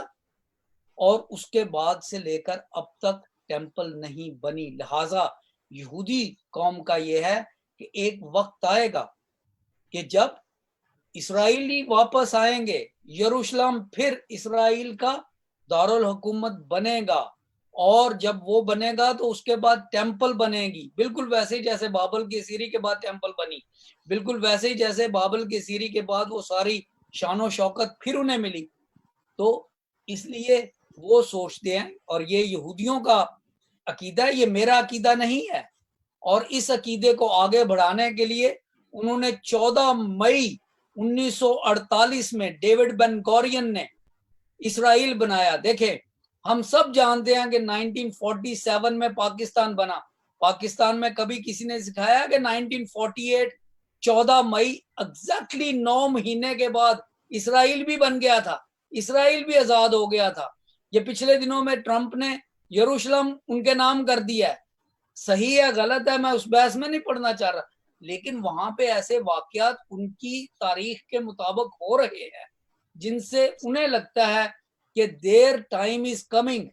اور اس کے بعد سے لے کر اب تک ٹیمپل نہیں بنی. لہٰذا یہودی قوم کا یہ ہے کہ ایک وقت آئے گا کہ جب اسرائیلی واپس آئیں گے, یروشلم پھر اسرائیل کا دارالحکومت بنے گا, اور جب وہ بنے گا تو اس کے بعد ٹیمپل بنے گی, بالکل ویسے ہی جیسے بابل کی اسیری کے بعد ٹیمپل بنی, بالکل ویسے ہی جیسے بابل کی اسیری کے بعد وہ ساری شان و شوکت پھر انہیں ملی. تو اس لیے وہ سوچتے ہیں, اور یہ یہودیوں کا عقیدہ ہے, یہ میرا عقیدہ نہیں ہے, اور اس عقیدے کو آگے بڑھانے کے لیے انہوں نے 14 مئی 1948 میں ڈیوڈ بن گورین نے اسرائیل بنایا. دیکھیں ہم سب جانتے ہیں کہ 1947 میں پاکستان بنا. پاکستان میں کبھی کسی نے سکھایا کہ 1948 14 مئی ایگزیکٹلی 9 مہینے کے بعد اسرائیل بھی بن گیا تھا, اسرائیل بھی آزاد ہو گیا تھا. یہ پچھلے دنوں میں ٹرمپ نے یروشلم ان کے نام کر دیا ہے. صحیح ہے غلط ہے میں اس بحث میں نہیں پڑھنا چاہ رہا, لیکن وہاں پہ ایسے واقعات ان کی تاریخ کے مطابق ہو رہے ہیں جن سے انہیں لگتا ہے کہ their time is coming,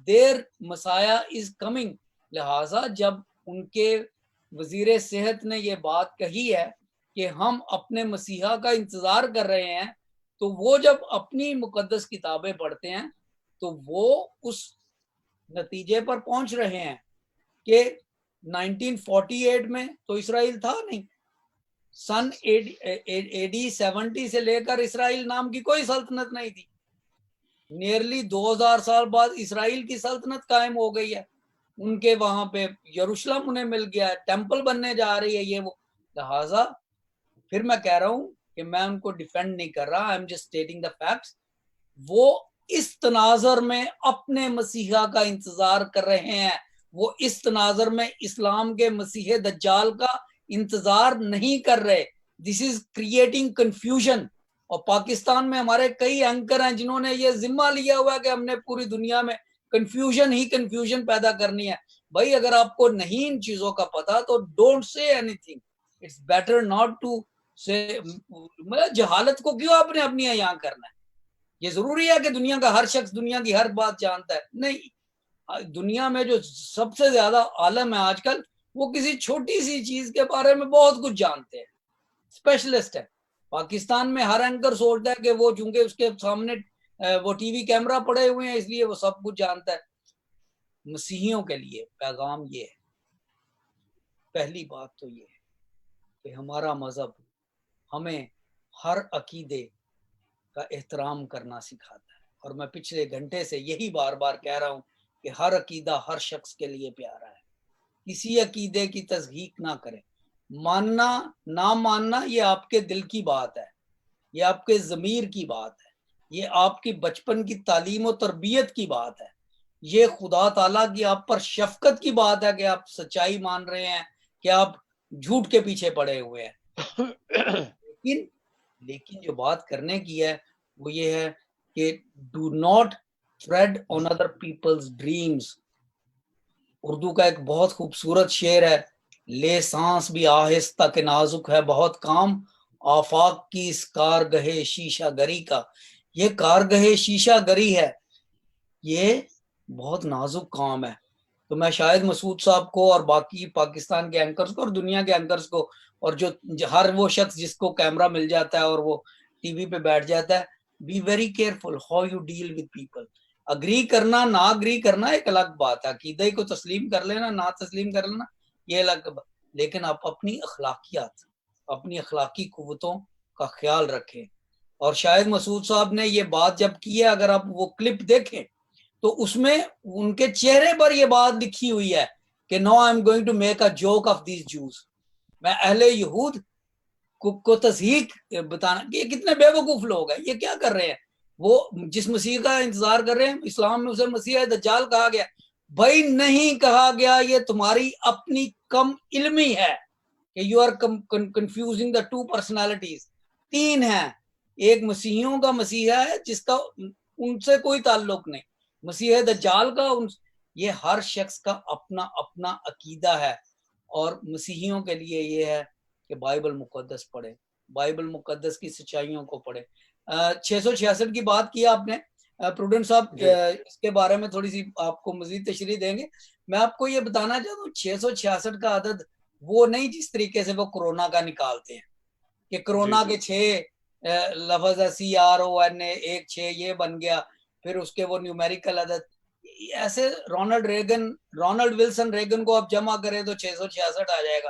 their Messiah is coming. لہٰذا جب ان کے وزیر صحت نے یہ بات کہی ہے کہ ہم اپنے مسیحا کا انتظار کر رہے ہیں, تو وہ جب اپنی مقدس کتابیں پڑھتے ہیں تو وہ اس نتیجے پر پہنچ رہے ہیں کہ 1948 میں تو اسرائیل تھا نہیں, سن AD 70 سے لے کر اسرائیل نام کی کوئی سلطنت نہیں تھی. نیئرلی 2000 سال بعد اسرائیل کی سلطنت قائم ہو گئی ہے, ان کے وہاں پہ یروشلم انہیں مل گیا ہے, ٹیمپل بننے جا رہی ہے یہ وہ. لہٰذا پھر میں کہہ رہا ہوں کہ میں ان کو ڈیفینڈ نہیں کر رہا, I am just stating the facts. وہ اس تناظر میں اپنے مسیحا کا انتظار کر رہے ہیں, وہ اس تناظر میں اسلام کے مسیح دجال کا انتظار نہیں کر رہے. دس از کریٹنگ کنفیوژن. اور پاکستان میں ہمارے کئی اینکر ہیں جنہوں نے یہ ذمہ لیا ہوا ہے کہ ہم نے پوری دنیا میں کنفیوژن پیدا کرنی ہے. بھائی اگر آپ کو نہیں ان چیزوں کا پتا تو don't say any thing, it's better not to سے. جہالت کو کیوں آپ نے اپنی یہاں کرنا ہے؟ یہ ضروری ہے کہ دنیا کا ہر شخص دنیا کی ہر بات جانتا ہے؟ نہیں. دنیا میں جو سب سے زیادہ عالم ہے آج کل, وہ کسی چھوٹی سی چیز کے بارے میں بہت کچھ جانتے ہیں, اسپیشلسٹ ہے. پاکستان میں ہر اینکر سوچتا ہے کہ وہ چونکہ اس کے سامنے وہ ٹی وی کیمرہ پڑے ہوئے ہیں اس لیے وہ سب کچھ جانتا ہے. مسیحیوں کے لیے پیغام یہ ہے, پہلی بات تو یہ ہے کہ ہمارا مذہب ہمیں ہر عقیدے کا احترام کرنا سکھاتا ہے, اور میں پچھلے گھنٹے سے یہی بار بار کہہ رہا ہوں کہ ہر عقیدہ ہر شخص کے لیے پیارا ہے. کسی عقیدے کی تصحیح نہ کریں. ماننا نہ ماننا یہ آپ کے دل کی بات ہے, یہ آپ کے ضمیر کی بات ہے, یہ آپ کی بچپن کی تعلیم و تربیت کی بات ہے, یہ خدا تعالیٰ کی آپ پر شفقت کی بات ہے کہ آپ سچائی مان رہے ہیں کہ آپ جھوٹ کے پیچھے پڑے ہوئے ہیں. لیکن جو بات کرنے کی ہے وہ یہ ہے کہ do not trade on other people's dreams. Urdu کا ایک بہت خوبصورت شعر ہے، لے سانس بھی آہستہ کہ نازک ہے بہت کام، آفاق کی اس کارگہ شیشہ گری کا. یہ کارگہ شیشہ گری ہے، یہ بہت نازک کام ہے. تو میں شاہد مسعود صاحب کو اور باقی پاکستان کے اینکرز کو اور دنیا کے اینکرز کو اور جو ہر وہ شخص جس کو کیمرہ مل جاتا ہے اور وہ ٹی وی پہ بیٹھ جاتا ہے، be very careful how you deal with people. Agree کرنا نہ اگری کرنا ایک الگ بات ہے، عقیدے کو تسلیم کر لینا نہ تسلیم کر لینا یہ الگ بات، لیکن آپ اپنی اخلاقیات، اپنی اخلاقی قوتوں کا خیال رکھیں. اور شاہد مسعود صاحب نے یہ بات جب کی ہے، اگر آپ وہ کلپ دیکھیں تو اس میں ان کے چہرے پر یہ بات لکھی ہوئی ہے کہ no I am going to make a joke of these Jews. میں اہل یہود کو تصحیح بتانا کہ یہ کتنے بے وقوف لوگ ہیں، یہ کیا کر رہے ہیں. وہ جس مسیح کا انتظار کر رہے ہیں، اسلام میں اسے مسیح دجال کہا گیا. بھائی نہیں کہا گیا، یہ تمہاری اپنی کم علمی ہے کہ you are confusing the two personalities. تین ہیں، ایک مسیحیوں کا مسیح ہے جس کا ان سے کوئی تعلق نہیں، مسیح دجال کا یہ ہر شخص کا اپنا اپنا عقیدہ ہے. اور مسیحیوں کے لیے یہ ہے کہ بائبل مقدس پڑھے، بائبل مقدس کی سچائیوں کو پڑھے. 666 کی بات کی آپ نے پروڈنٹ صاحب، اس کے بارے میں تھوڑی سی آپ کو مزید تشریح دیں گے. میں آپ کو یہ بتانا چاہتا ہوں 666 کا عدد وہ نہیں جس طریقے سے وہ کرونا کا نکالتے ہیں کہ کرونا کے 6 لفظ ہے CRONA 16 یہ بن گیا، پھر اس کے وہ نیومیریکل عدد. ایسے رونلڈ ولسن ریگن کو آپ جمع کریں تو 666 آ جائے گا.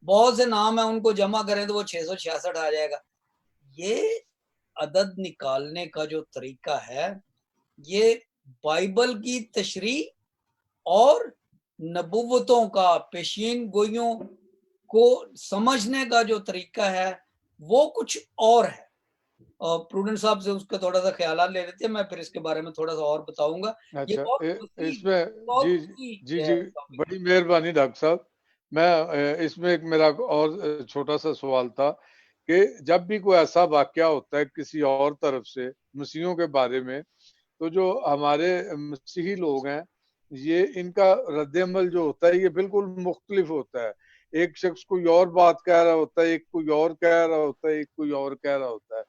بہت سے نام ہیں ان کو جمع کریں تو وہ 666 آ جائے گا. یہ عدد نکالنے کا جو طریقہ ہے یہ بائبل کی تشریح اور نبوتوں کا پیشین گوئیوں کو سمجھنے کا جو طریقہ ہے وہ کچھ اور ہے. پروڈنٹ صاحب سے اس کا تھوڑا سا خیالات لے لیتے ہیں، میں پھر اس کے بارے میں تھوڑا سا اور بتاؤں گا. اچھا اس میں جی بڑی مہربانی ڈاکٹر صاحب. میں اس میں ایک میرا اور چھوٹا سا سوال تھا کہ جب بھی کوئی ایسا واقعہ ہوتا ہے کسی اور طرف سے مسیحیوں کے بارے میں، تو جو ہمارے مسیحی لوگ ہیں یہ ان کا رد عمل جو ہوتا ہے یہ بالکل مختلف ہوتا ہے. ایک شخص کوئی اور بات کہہ رہا ہوتا ہے، ایک کوئی اور کہہ رہا ہوتا ہے، ایک کوئی اور کہہ رہا ہوتا ہے.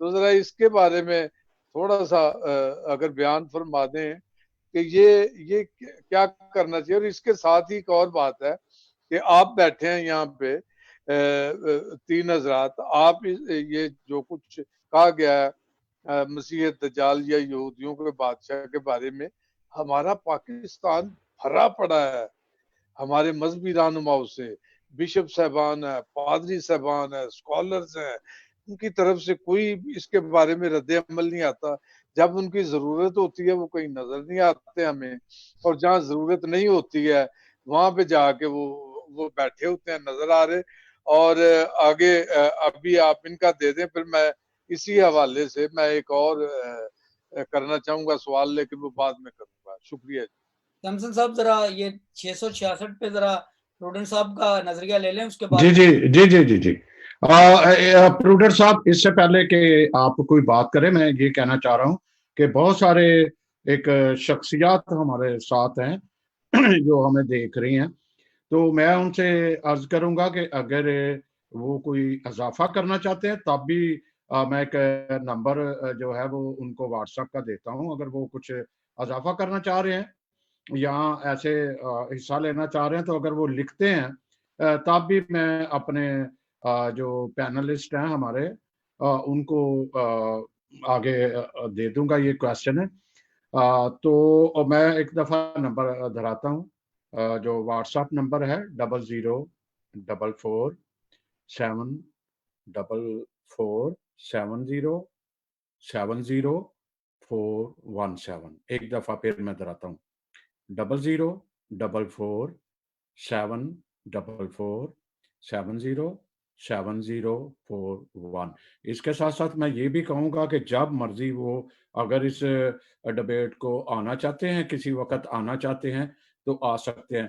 تو ذرا اس کے بارے میں تھوڑا سا اگر بیان فرما دیں کہ یہ کیا کرنا چاہیے. اور اس کے ساتھ ہی ایک اور بات ہے کہ آپ بیٹھے ہیں یہاں پہ 3 حضرات، آپ یہ جو کچھ کہا گیا ہے مسیح دجال یا یہودیوں کے بادشاہ کے بارے میں، ہمارا پاکستان بھرا پڑا ہے ہمارے مذہبی رہنماؤں سے. بشپ صاحبان ہیں، پادری صاحبان ہیں، اسکالرز ہیں، ان کی طرف سے کوئی اس کے بارے میں رد عمل نہیں آتا. جب ان کی ضرورت ہوتی ہے وہ کہیں نظر نہیں آتے ہمیں، اور جہاں ضرورت نہیں ہوتی ہے وہاں پہ جا کے وہ بیٹھے ہوتے ہیں نظر آ رہے. اور آگے ابھی آپ ان کا دے دیں، پھر میں اسی حوالے سے میں ایک اور کرنا چاہوں گا سوال، لیکن وہ بعد میں کروں گا. شکریہ. سمسن صاحب ذرا یہ 666 پہ ذرا پروڈنٹ صاحب کا نظریہ لے لیں اس کے بعد. جی پروڈنٹ صاحب، اس سے پہلے کہ آپ کوئی بات کریں میں یہ کہنا چاہ رہا ہوں کہ بہت سارے ایک شخصیات ہمارے ساتھ ہیں جو ہمیں دیکھ رہی ہیں، تو میں ان سے عرض کروں گا کہ اگر وہ کوئی اضافہ کرنا چاہتے ہیں تب بھی میں ایک نمبر جو ہے وہ ان کو واٹس ایپ کا دیتا ہوں. اگر وہ کچھ اضافہ کرنا چاہ رہے ہیں یہاں ایسے حصہ لینا چاہ رہے ہیں تو اگر وہ لکھتے ہیں تب بھی میں اپنے جو پینلسٹ ہیں ہمارے ان کو آگے دے دوں گا. یہ کویسچن ہے تو میں ایک دفعہ نمبر دہراتا ہوں. جو واٹس ایپ نمبر ہے 004470700417. ایک دفعہ پھر میں دہراتا ہوں 0044707004. اس کے ساتھ ساتھ میں یہ بھی کہوں گا کہ جب مرضی وہ اگر اس ڈبیٹ کو آنا چاہتے ہیں، کسی وقت آنا چاہتے ہیں تو آ سکتے ہیں.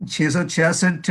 666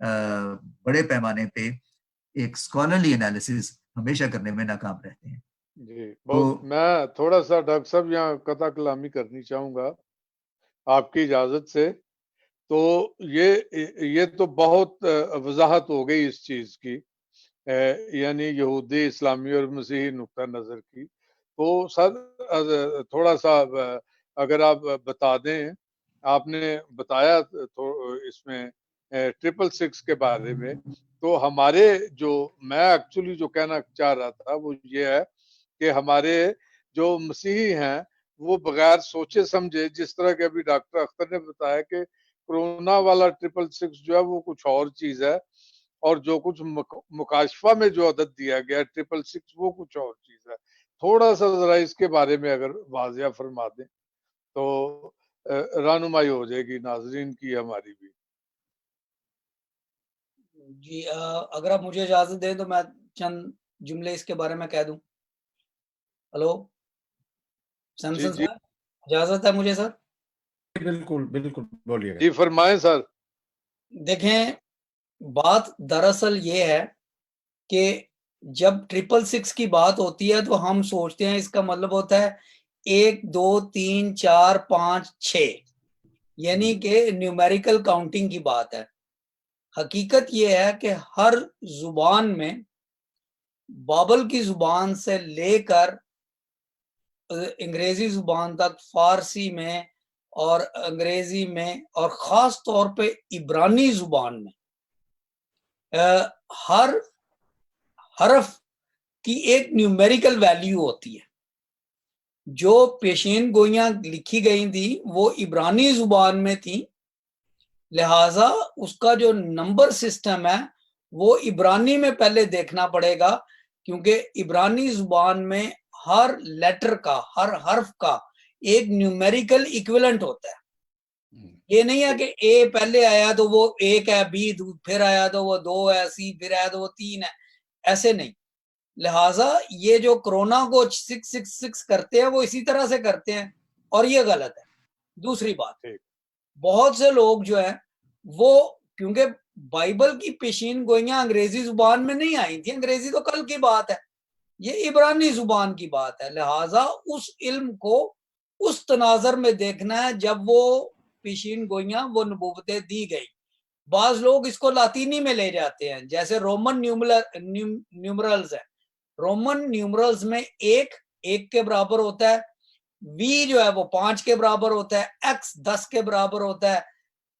بڑے پیمانے پہ ایک اسکالرلی انالیسس ہمیشہ کرنے میں ناکام رہتے ہیں. جی بہت. تو میں تھوڑا سا ڈاکٹر صاحب یہاں قطع کلامی کرنی چاہوں گا آپ کی اجازت سے. تو یہ تو بہت وضاحت ہو گئی اس چیز کی، یعنی یہودی، اسلامی اور مسیحی نقطہ نظر کی. تو سر تھوڑا سا اگر آپ بتا دیں، آپ نے بتایا اس میں 666 کے بارے میں، تو ہمارے جو میں ایکچولی جو کہنا چاہ رہا تھا وہ یہ ہے کہ ہمارے جو مسیحی ہیں وہ بغیر سوچے سمجھے، جس طرح کہ ابھی ڈاکٹر اختر نے بتایا کہ کرونا والا 666 جو ہے وہ کچھ اور چیز ہے، اور جو کچھ مکاشفہ میں جو عدد دیا گیا 666 وہ کچھ اور چیز ہے. تھوڑا سا ذرا اس کے بارے میں اگر واضح فرما دیں تو رہنمائی ہو جائے گی ناظرین کی، ہماری بھی. جی اگر آپ مجھے اجازت دیں تو میں چند جملے اس کے بارے میں کہہ دوں. ہلو سیمسن جی صاحب، اجازت ہے مجھے سر؟ بالکل بالکل بولیے گا. جی فرمائیں سر. دیکھیں، بات دراصل یہ ہے کہ جب 666 کی بات ہوتی ہے تو ہم سوچتے ہیں اس کا مطلب ہوتا ہے 1 2 3 4 5 6، یعنی کہ نیومیریکل کاؤنٹنگ کی بات ہے. حقیقت یہ ہے کہ ہر زبان میں، بابل کی زبان سے لے کر انگریزی زبان تک، فارسی میں اور انگریزی میں اور خاص طور پہ عبرانی زبان میں، ہر حرف کی ایک نیومیریکل ویلیو ہوتی ہے. جو پیشین گوئیاں لکھی گئی تھی وہ عبرانی زبان میں تھی، لہٰذا اس کا جو نمبر سسٹم ہے وہ عبرانی میں پہلے دیکھنا پڑے گا، کیونکہ عبرانی زبان میں ہر لیٹر کا، ہر حرف کا ایک نیومیریکل ایکویلنٹ ہوتا ہے. یہ نہیں ہے کہ اے پہلے آیا تو وہ 1 ہے، بی پھر آیا تو وہ 2 ہے، سی پھر آیا تو وہ 3 ہے، ایسے نہیں. لہٰذا یہ جو کرونا کو 666 کرتے ہیں وہ اسی طرح سے کرتے ہیں، اور یہ غلط ہے. دوسری بات، بہت سے لوگ جو ہیں وہ، کیونکہ بائبل کی پیشین گوئیاں انگریزی زبان میں نہیں آئی تھی، انگریزی تو کل کی بات ہے، یہ عبرانی زبان کی بات ہے. لہٰذا اس علم کو اس تناظر میں دیکھنا ہے جب وہ پیشین گوئیاں، وہ نبوتیں دی گئی. بعض لوگ اس کو لاطینی میں لے جاتے ہیں، جیسے رومن نیومرلز ہیں. رومن نیومرلز میں 1 کے برابر ہوتا ہے، وی جو ہے وہ 5 کے برابر ہوتا ہے، ایکس 10 کے برابر ہوتا ہے،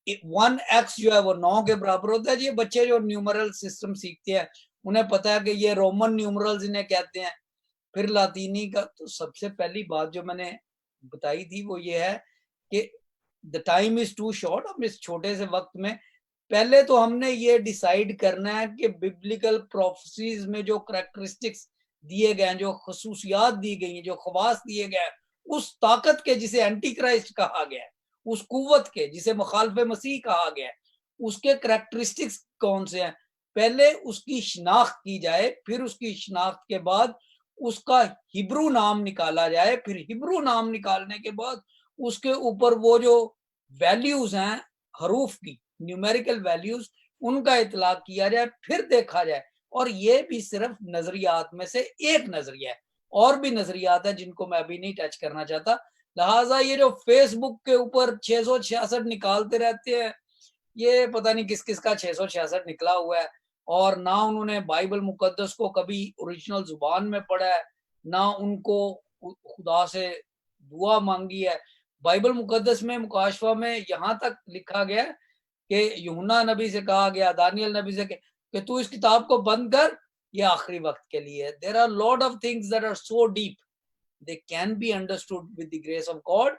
1x جو ہے وہ 9 کے برابر ہوتا ہے. یہ بچے جو نیومرل سسٹم سیکھتے ہیں انہیں پتا ہے کہ یہ رومن نیومرلز انہیں کہتے ہیں. پھر لاطینی کا، تو سب سے پہلی بات جو میں نے بتائی تھی وہ یہ ہے کہ the time is too short. ہم اس چھوٹے سے وقت میں پہلے تو ہم نے یہ ڈیسائیڈ کرنا ہے کہ ببلیکل پروفیسیز میں جو کریکٹرسٹکس دیے گئے ہیں، جو خصوصیات دی گئی ہیں، جو خواص دیے گئے ہیں، اس طاقت کے جسے اینٹی کرائسٹ کہا گیا ہے، اس قوت کے جسے مخالف مسیح کہا گیا ہے، اس کے کریکٹرسٹکس کون سے ہیں، پہلے اس کی شناخت کی جائے. پھر اس کی شناخت کے بعد اس کا ہبرو نام نکالا جائے. پھر ہبرو نام نکالنے کے بعد اس کے اوپر وہ جو ویلیوز ہیں حروف کی، نیومیریکل ویلیوز، ان کا اطلاق کیا جائے. پھر دیکھا جائے. اور یہ بھی صرف نظریات میں سے ایک نظریہ ہے، اور بھی نظریات ہیں جن کو میں ابھی نہیں ٹچ کرنا چاہتا. لہٰذا یہ جو فیس بک کے اوپر 666 نکالتے رہتے ہیں، یہ پتہ نہیں کس کس کا 666 نکلا ہوا ہے، اور نہ انہوں نے بائبل مقدس کو کبھی اوریجنل زبان میں پڑھا ہے، نہ ان کو خدا سے دعا مانگی ہے. بائبل مقدس میں مکاشفہ میں یہاں تک لکھا گیا کہ یوحنا نبی سے کہا گیا، دانیل نبی سے کہ تو اس کتاب کو بند کر، یہ آخری وقت کے لیے. There are lot of things that are so deep, they can be understood with the grace of God,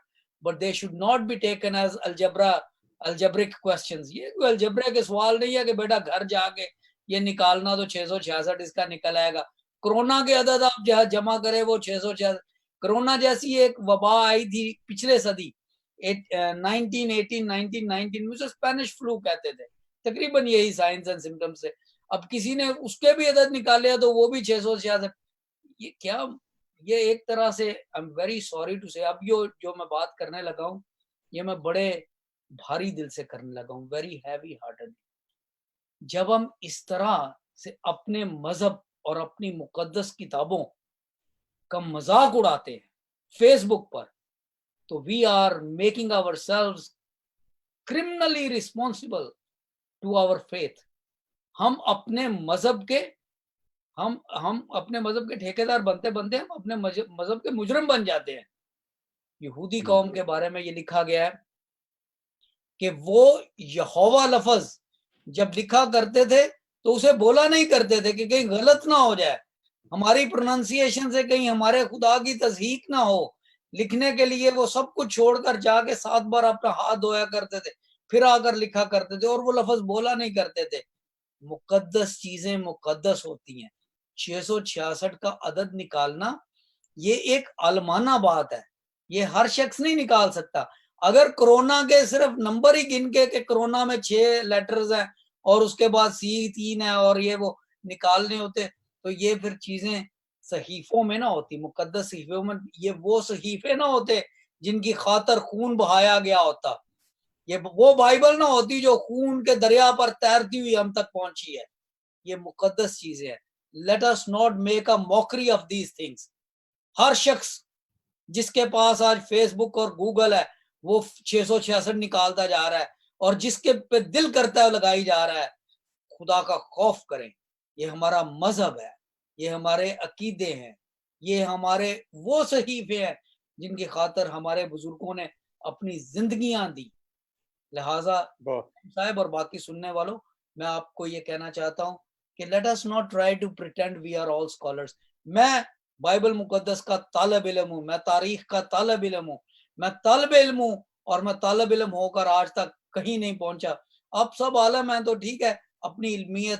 but they should not be taken as algebraic questions. یہ کوئی الجبرا کے سوال نہیں ہے کہ بیٹا گھر جا کے یہ نکالنا تو 666 اس کا نکل آئے گا. کرونا کے عدد آپ جمع کرے وہ 666. کرونا جیسی ایک وبا آئی تھی پچھلے صدی 1919 میں، اسپینش فلو کہتے تھے، تقریباً یہی سائنس اینڈ سمٹمز سے. اب کسی نے اس کے بھی عدد نکالے تو وہ بھی 666. یہ کیا، یہ ایک طرح سے I'm very sorry to say، اب جو میں بات کرنے لگا ہوں یہ میں بڑے بھاری دل سے کرنے لگا ہوں، ویری ہیوی ہارٹڈ. جب ہم اس طرح سے اپنے مذہب اور اپنی مقدس کتابوں کا مذاق اڑاتے ہیں فیس بک پر, تو we are making ourselves criminally responsible to our faith. ہم اپنے مذہب کے ٹھیکیدار بنتے بنتے ہم اپنے مذہب کے مجرم بن جاتے ہیں. یہودی قوم کے بارے میں یہ لکھا گیا ہے کہ وہ یہوہ لفظ جب لکھا کرتے تھے تو اسے بولا نہیں کرتے تھے کہ کہیں غلط نہ ہو جائے, ہماری پروننسیشن سے کہیں ہمارے خدا کی تصحیح نہ ہو. لکھنے کے لیے وہ سب کچھ چھوڑ کر جا کے 7 بار اپنا ہاتھ دھویا کرتے تھے, پھر آ کر لکھا کرتے تھے, اور وہ لفظ بولا نہیں کرتے تھے. مقدس چیزیں مقدس ہوتی ہیں. 666 کا عدد نکالنا یہ ایک عالمانہ بات ہے, یہ ہر شخص نہیں نکال سکتا. اگر کرونا کے صرف نمبر ہی گن کے کہ کرونا میں 6 لیٹرز ہیں اور اس کے بعد سی 3 ہے اور یہ وہ نکالنے ہوتے, تو یہ پھر چیزیں صحیفوں میں نہ ہوتی, مقدس صحیفوں میں. یہ وہ صحیفے نہ ہوتے جن کی خاطر خون بہایا گیا ہوتا, یہ وہ بائبل نہ ہوتی جو خون کے دریا پر تیرتی ہوئی ہم تک پہنچی ہے. یہ مقدس چیزیں ہیں. Let us not make a mockery of these things. ہر شخص جس کے پاس آج فیس بک اور گوگل ہے وہ 666 نکالتا جا رہا ہے, اور جس کے پہ دل کرتا ہے لگائی جا رہا ہے. خدا کا خوف کریں, یہ ہمارا مذہب ہے, یہ ہمارے عقیدے ہیں, یہ ہمارے وہ صحیفے ہیں جن کی خاطر ہمارے بزرگوں نے اپنی زندگیاں دی. لہٰذا صاحب اور باقی سننے والوں, میں آپ کو یہ کہنا چاہتا ہوں کہ let us not try to pretend we are all scholars. میں بائبل مقدس کا طالب علم ہوں, میں تاریخ کا طالب علم ہوں, میں طالب علم ہوں, اور میں طالب علم ہو کر آج تک کہیں نہیں پہنچا. آپ سب عالم ہیں تو ٹھیک ہے, اپنی علمیت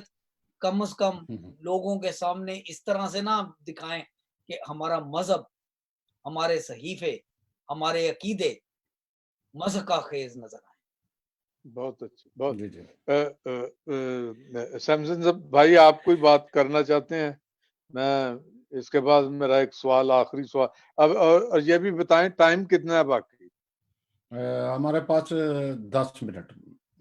کم از کم لوگوں کے سامنے اس طرح سے نہ دکھائیں کہ ہمارا مذہب, ہمارے صحیفے, ہمارے عقیدے مذہب کا خیز نظر آئے. بہت اچھی, بہت. سیمسن صاحب بھائی آپ کوئی بات کرنا چاہتے ہیں؟ میں اس کے بعد میرا ایک سوال, آخری سوال. اب اور یہ بھی بتائیں ٹائم کتنا ہے باقی؟ ہمارے پاس 10 منٹ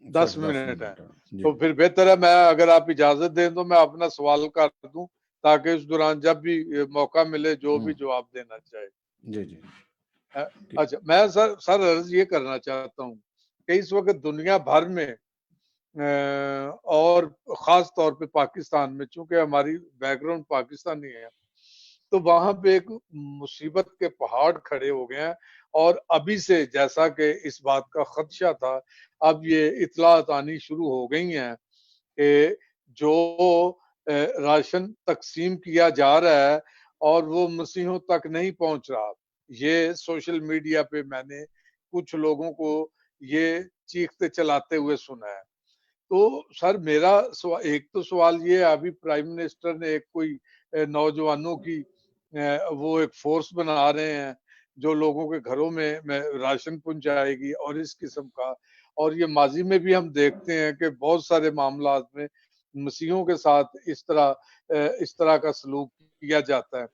10 منٹ ہے. تو پھر بہتر ہے میں اگر آپ اجازت دیں تو میں اپنا سوال کر دوں تاکہ اس دوران جب بھی موقع ملے جو بھی جواب دینا چاہے. جی جی. اچھا, میں سر عرض یہ کرنا چاہتا ہوں کہ اس وقت دنیا بھر میں اور خاص طور پہ پاکستان میں, چونکہ ہماری بیک گراؤنڈ پاکستانی ہے, تو وہاں پہ ایک مصیبت کے پہاڑ کھڑے ہو گئے ہیں. اور ابھی سے جیسا کہ اس بات کا خدشہ تھا, اب یہ اطلاعات آنی شروع ہو گئی ہیں کہ جو راشن تقسیم کیا جا رہا ہے اور وہ مسیحوں تک نہیں پہنچ رہا. یہ سوشل میڈیا پہ میں نے کچھ لوگوں کو یہ چیختے چلاتے ہوئے سنا ہے. تو سر میرا ایک تو سوال یہ ہے, ابھی پرائم منسٹر نے ایک کوئی نوجوانوں کی وہ ایک فورس بنا رہے ہیں جو لوگوں کے گھروں میں راشن پہنچائے گی اور اس قسم کا. اور یہ ماضی میں بھی ہم دیکھتے ہیں کہ بہت سارے معاملات میں مسیحوں کے ساتھ اس طرح کا سلوک کیا جاتا ہے.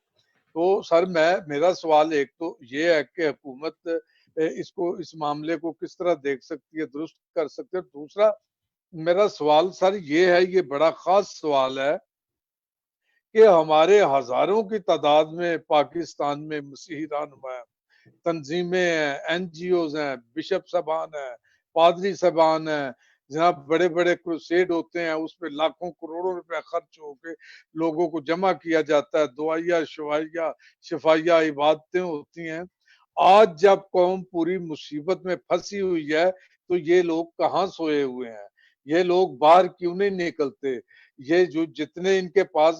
تو سر میرا سوال ایک تو یہ ہے کہ حکومت اس معاملے کو کس طرح دیکھ سکتی ہے, درست کر سکتی ہے. دوسرا میرا سوال سر یہ ہے, یہ بڑا خاص سوال ہے کہ ہمارے ہزاروں کی تعداد میں پاکستان میں مسیحی رہنما ہیں, تنظیمیں ہیں, این جی اوز ہیں, بشپ صاحبان ہیں, پادری صاحبان ہیں. جناب بڑے بڑے کروسیڈ ہوتے ہیں, اس پہ لاکھوں کروڑوں روپے خرچ ہو کے لوگوں کو جمع کیا جاتا ہے, دعائیہ شفائیہ عبادتیں ہوتی ہیں. آج جب قوم پوری مصیبت میں پھنسی ہوئی ہے تو یہ لوگ کہاں سوئے ہوئے ہیں؟ یہ لوگ باہر کیوں نہیں نکلتے؟ یہ جو جتنے ان کے پاس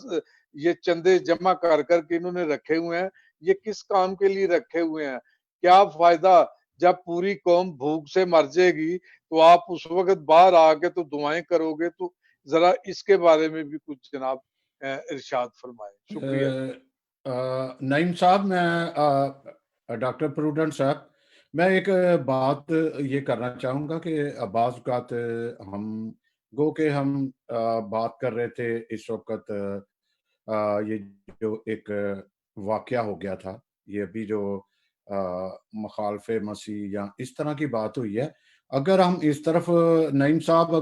یہ چندے جمع کر کے انہوں نے رکھے ہوئے ہیں, یہ کس کام کے لیے رکھے ہوئے ہیں؟ کیا فائدہ جب پوری قوم بھوک سے مر جائے گی تو آپ اس وقت باہر آ کے تو دعائیں کرو گے؟ تو ذرا اس کے بارے میں بھی کچھ جناب ارشاد فرمائیں. شکریہ. نعیم صاحب, میں ڈاکٹر پروڈنٹ صاحب, میں ایک بات یہ کرنا چاہوں گا کہ بعض اوقات ہم بات کر رہے تھے اس وقت, یہ جو ایک واقعہ ہو گیا تھا, یہ ابھی جو مخالف مسیح یا اس طرح کی بات ہوئی ہے, اگر ہم اس طرف نعیم صاحب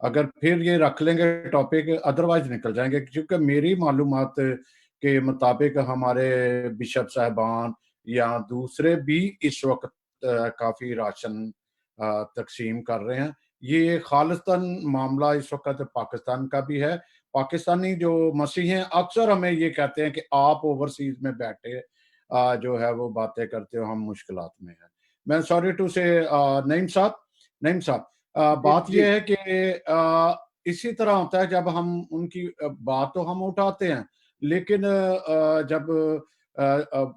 اگر پھر یہ رکھ لیں گے ٹاپک ادروائز نکل جائیں گے، کیونکہ میری معلومات کے مطابق ہمارے بشپ صاحبان یا دوسرے بھی اس وقت کافی راشن تقسیم کر رہے ہیں۔ یہ خالصتاً معاملہ اس وقت پاکستان کا بھی ہے۔ پاکستانی جو مسیح ہیں اکثر ہمیں یہ کہتے ہیں کہ آپ اوورسیز میں بیٹھے جو ہے وہ باتیں کرتے ہو، ہم مشکلات میں ہیں۔ میں سوری ٹو سے نعیم صاحب بات جی یہ ہے کہ اسی طرح ہوتا ہے جب ہم ان کی بات تو ہم اٹھاتے ہیں، لیکن جب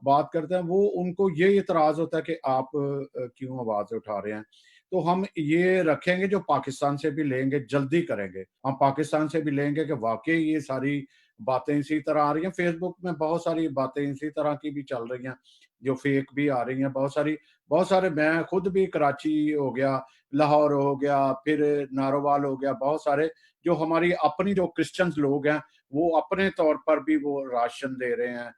بات کرتے ہیں وہ ان کو یہ اعتراض ہوتا ہے کہ آپ کیوں آواز اٹھا رہے ہیں۔ تو ہم یہ رکھیں گے جو پاکستان سے بھی لیں گے، جلدی کریں گے، ہم پاکستان سے بھی لیں گے کہ واقعی یہ ساری باتیں اسی طرح آ رہی ہیں۔ فیس بک میں بہت ساری باتیں اسی طرح کی بھی چل رہی ہیں جو فیک بھی آ رہی ہیں، بہت سارے، میں خود بھی کراچی ہو گیا، لاہور ہو گیا، پھر ناروال ہو گیا، بہت سارے جو ہماری اپنی جو کرسچنز لوگ ہیں وہ اپنے طور پر بھی وہ راشن دے رہے ہیں،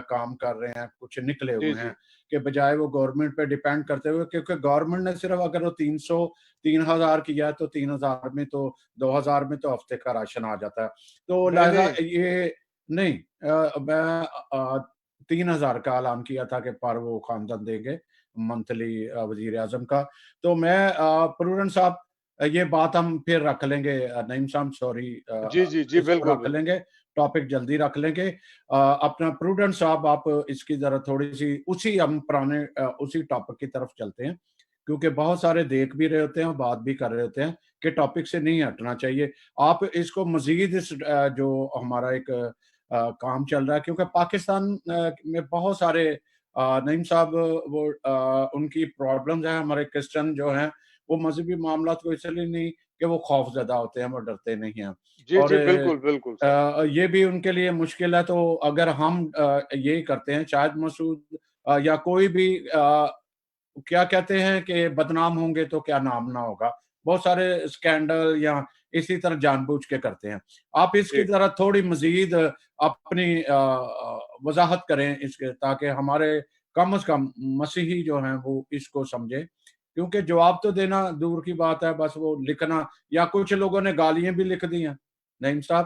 کام کر رہے ہیں، کچھ نکلے جی ہوئے جی ہیں کہ بجائے وہ گورنمنٹ پہ ڈیپینڈ کرتے ہوئے، کیونکہ گورنمنٹ نے صرف اگر وہ 3,000 کیا ہے تو 3,000 میں تو 2,000 میں تو ہفتے کا راشن آ جاتا ہے۔ تو نہیں لہٰذا نہیں یہ نہیں، میں 3,000 کا اعلان کیا تھا کہ پر وہ خاندان دیں گے منتھلی وزیر اعظم کا۔ تو میں پروڈنٹ صاحب یہ بات ہم پھر رکھ لیں گے، نعیم صاحب سوری، جی جی جی اس کو بالکل رکھ لیں گے، ٹاپک جلدی رکھ لیں گے۔ اپنا پروڈنٹ صاحب آپ اس کی ذرا تھوڑی سی ہم پرانے اسی ٹاپک کی طرف چلتے ہیں، کیونکہ بہت سارے دیکھ بھی رہے ہوتے ہیں اور بات بھی کر رہے ہوتے ہیں کہ ٹاپک سے نہیں ہٹنا چاہیے۔ آپ اس کو مزید جو ہمارا ایک کام چل رہا ہے، کیونکہ پاکستان میں بہت سارے نعیم صاحب وہ ان کی پرابلمز ہیں، ہمارے کرسچن جو ہیں وہ مذہبی معاملات کو اس لیے نہیں کہ وہ خوف زدہ ہوتے ہیں، وہ ڈرتے نہیں ہیں، جی اور جی بالکل بالکل سر یہ بھی ان کے لیے مشکل ہے۔ تو اگر ہم یہی کرتے ہیں، شاید مسعود یا کوئی بھی کیا کہتے ہیں کہ بدنام ہوں گے تو کیا نام نہ ہوگا، بہت سارے اسکینڈل یا اسی طرح جان بوجھ کے کرتے ہیں۔ آپ اس کی جی طرح تھوڑی مزید اپنی وضاحت کریں اس کے، تاکہ ہمارے کم از کم مسیحی جو ہیں وہ اس کو سمجھیں، کیونکہ جواب تو دینا دور کی بات ہے، بس وہ لکھنا، یا کچھ لوگوں نے گالیاں بھی لکھ دی ہیں نعیم صاحب،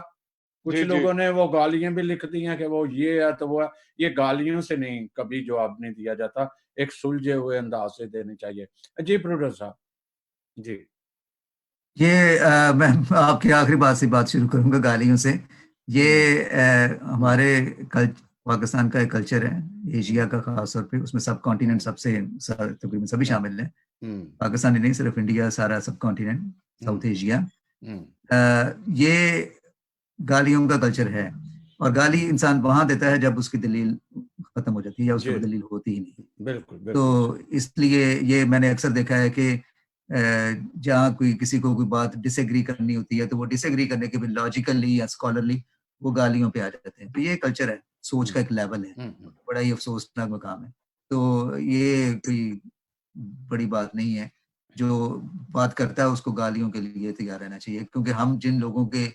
کچھ جی جی لوگوں نے وہ گالیاں بھی لکھ دی ہیں کہ وہ یہ ہے تو وہ ہے۔ یہ گالیوں سے نہیں کبھی جواب نہیں دیا جاتا، ایک سلجھے ہوئے انداز سے دینی چاہیے۔ جی پروڈیوسر صاحب جی۔ یہ میں آپ کی آخری بات سے بات شروع کروں گا، گالیوں سے۔ یہ ہمارے پاکستان کا ایک کلچر ہے، ایشیا کا خاص طور پہ، اس میں سب کانٹیننٹ سب سے تقریباً سبھی شامل ہیں، پاکستانی نہیں، صرف انڈیا، سارا سب کانٹیننٹ، ساؤتھ ایشیا، یہ گالیوں کا کلچر ہے۔ اور گالی انسان وہاں دیتا ہے جب اس کی دلیل ختم ہو جاتی ہے یا اس کی دلیل ہوتی ہی نہیں۔ بالکل تو اس لیے یہ میں نے اکثر دیکھا ہے کہ جہاں کسی کو کوئی بات ڈس ایگری کرنی ہوتی ہے تو وہ ڈس ایگری کرنے کے بھی لاجیکلی یا اسکالرلی وہ گالیوں پہ آ جاتے ہیں۔ تو یہ کلچر ہے، سوچ کا ایک لیول ہے، بڑا ہی افسوسناک مقام ہے۔ تو یہ کوئی بڑی بات نہیں ہے، جو بات کرتا ہے اس کو گالیوں کے لیے تیار رہنا چاہیے، کیونکہ ہم جن لوگوں کے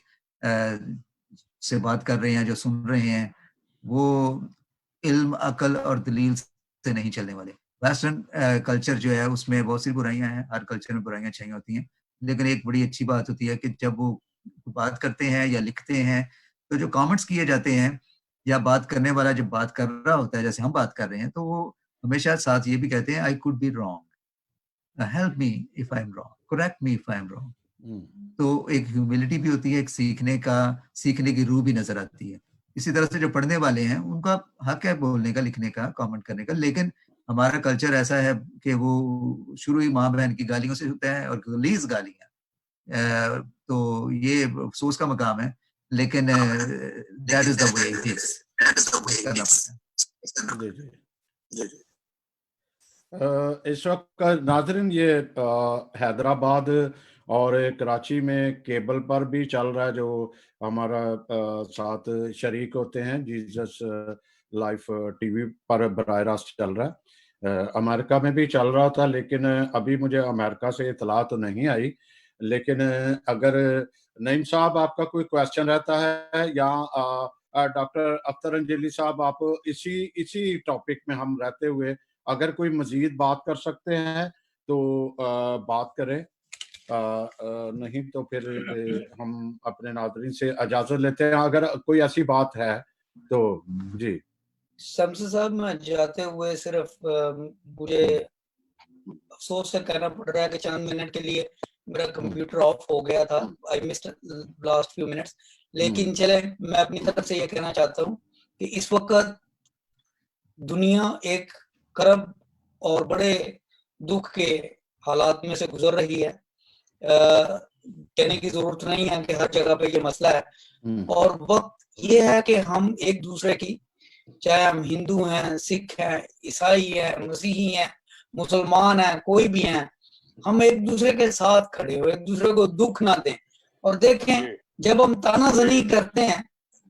سے بات کر رہے ہیں، جو سن رہے ہیں، وہ علم، عقل اور دلیل سے نہیں چلنے والے۔ ویسٹرن کلچر جو ہے اس میں بہت سی برائیاں ہیں، ہر کلچر میں برائیاں اچھائیاں ہوتی ہیں، لیکن ایک بڑی اچھی بات ہوتی ہے کہ جب وہ بات کرتے ہیں یا لکھتے ہیں تو جو کامنٹس کیے جاتے ہیں، یا بات کرنے والا جب بات کر رہا ہوتا ہے جیسے ہم بات کر رہے ہیں، تو وہ ہمیشہ ساتھ یہ بھی کہتے ہیں I could be wrong, help me if I'm wrong, correct me if I'm wrong۔ تو ایک ہیوملٹی بھی ہوتی ہے، ایک سیکھنے کی روح بھی نظر آتی ہے۔ اسی طرح سے جو پڑھنے والے ہیں ان کا حق ہے بولنے کا، لکھنے کا، کامنٹ کرنے کا، لیکن ہمارا کلچر ایسا ہے کہ وہ شروع ہی ماں بہن کی گالیوں سے ہوتا ہے، اور غلیظ گالیاں۔ تو یہ افسوس کا مقام ہے، لیکن that is the way it is، کرنا پڑتا ہے۔ اس وقت ناظرین یہ حیدرآباد اور کراچی میں کیبل پر بھی چل رہا ہے، جو ہمارا ساتھ شریک ہوتے ہیں، جیزس لائف ٹی وی پر براہ راست چل رہا ہے۔ امریکہ میں بھی چل رہا تھا، لیکن ابھی مجھے امریکہ سے اطلاع تو نہیں آئی، لیکن اگر نعیم صاحب آپ کا کوئی کویسچن رہتا ہے، یا ڈاکٹر اختر انجلی صاحب، آپ اسی ٹاپک میں ہم رہتے ہوئے اگر کوئی مزید بات کر سکتے ہیں تو بات کریں۔ نہیں تو پھر ہم اپنے ناظرین سے اجازت لیتے ہیں اگر کوئی ایسی بات ہے تو. جی شمس صاحب میں جاتے ہوئے صرف مجھے افسوس سے کہنا پڑ رہا ہے کہ چند منٹ کے لیے میرا کمپیوٹر آف ہو گیا تھا. I missed last few minutes. لیکن چلے میں اپنی طرف سے یہ کہنا چاہتا ہوں کہ اس وقت دنیا ایک کرب اور بڑے دکھ کے حالات میں سے گزر رہی ہے. کہنے کی ضرورت نہیں ہے کہ ہر جگہ پہ یہ مسئلہ ہے, اور وقت یہ ہے کہ ہم ایک دوسرے کی, چاہے ہم ہندو ہیں, سکھ ہیں, عیسائی ہیں, مسیحی ہیں, مسلمان ہیں, کوئی بھی ہیں, ہم ایک دوسرے کے ساتھ کھڑے ہو, ایک دوسرے کو دکھ نہ دیں. اور دیکھیں جب ہم تانا زنی کرتے ہیں,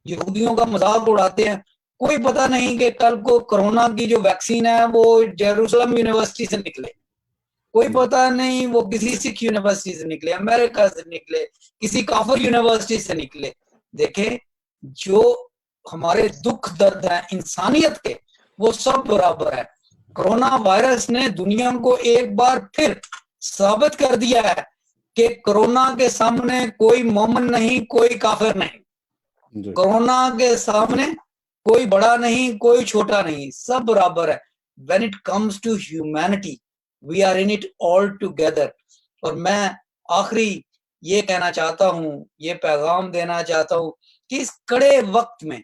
یہودیوں کا مذاق اڑاتے ہیں, کوئی پتہ نہیں کہ کل کو کرونا کی جو ویکسین ہے وہ جیروسلم یونیورسٹی سے نکلے, کوئی پتہ نہیں وہ کسی سکھ یونیورسٹی سے نکلے, امریکہ سے نکلے, کسی کافر یونیورسٹی سے نکلے. دیکھیں جو ہمارے دکھ درد ہیں انسانیت کے وہ سب برابر ہے. کرونا وائرس نے دنیا کو ایک بار پھر ثابت کر دیا ہے کہ کرونا کے سامنے کوئی مومن نہیں, کوئی کافر نہیں. کرونا کے سامنے کوئی بڑا نہیں, کوئی چھوٹا نہیں, سب برابر ہے. When it comes to humanity, we are in it all together. اور میں آخری یہ کہنا چاہتا ہوں, یہ پیغام دینا چاہتا ہوں کہ اس کڑے وقت میں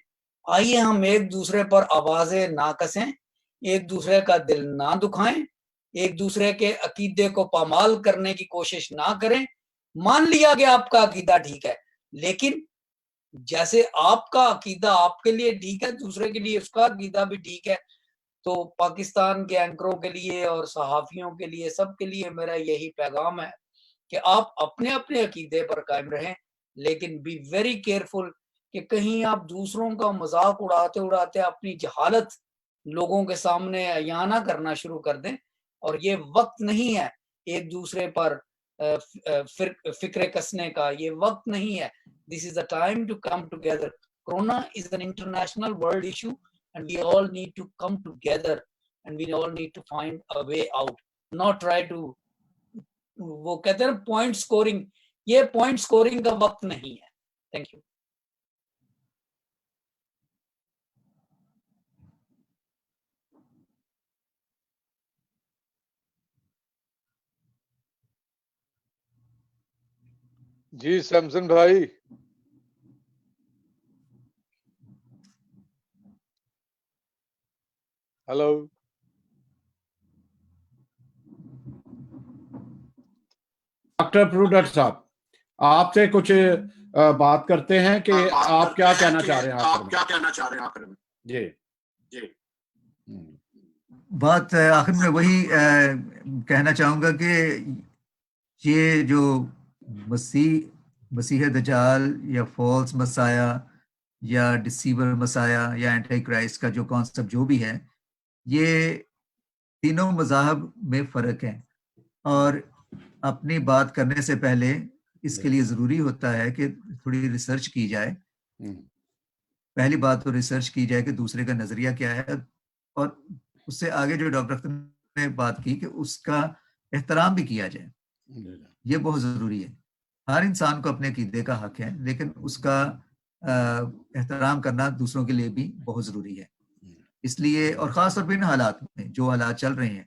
آئیے ہم ایک دوسرے پر آوازیں نہ کسیں, ایک دوسرے کا دل نہ دکھائیں, ایک دوسرے کے عقیدے کو پامال کرنے کی کوشش نہ کریں. مان لیا کہ آپ کا عقیدہ ٹھیک ہے, لیکن جیسے آپ کا عقیدہ آپ کے لیے ٹھیک ہے, دوسرے کے لیے اس کا عقیدہ بھی ٹھیک ہے. تو پاکستان کے اینکروں کے لیے اور صحافیوں کے لیے, سب کے لیے میرا یہی پیغام ہے کہ آپ اپنے اپنے عقیدے پر قائم رہیں, لیکن بی ویری کیئرفل کہ کہیں آپ دوسروں کا مذاق اڑاتے اڑاتے اپنی جہالت لوگوں کے سامنے عیاں نہ کرنا شروع کر دیں. اور یہ وقت نہیں ہے ایک دوسرے پر فکر کسنے کا, یہ وقت نہیں ہے. This is the time to come together. Corona is an international world issue and we all need to come together and we all need to find a way out. Not try to, وہ کہتے ہیں point scoring, یہ point scoring کا وقت نہیں ہے. Thank you. جی سیمسن بھائی. Hello. Doctor پروڈر صاحب آپ سے کچھ بات کرتے ہیں کہ آپ کیا کہنا چاہ رہے ہیں. جی جی بات آخر میں وہی کہنا چاہوں گا کہ یہ جو مسیح دجال یا فالس مسایا یا ڈسیور مسایا یا اینٹی کرائسٹ کا جو کانسیپٹ جو بھی ہے, یہ تینوں مذاہب میں فرق ہے. اور اپنی بات کرنے سے پہلے اس کے لیے ضروری ہوتا ہے کہ تھوڑی ریسرچ کی جائے. پہلی بات تو ریسرچ کی جائے کہ دوسرے کا نظریہ کیا ہے, اور اس سے آگے جو ڈاکٹر اختر نے بات کی کہ اس کا احترام بھی کیا جائے. یہ بہت ضروری ہے. ہر انسان کو اپنے عقیدے کا حق ہے, لیکن اس کا احترام کرنا دوسروں کے لیے بھی بہت ضروری ہے. اس لیے, اور خاص طور پہ ان حالات میں جو حالات چل رہے ہیں,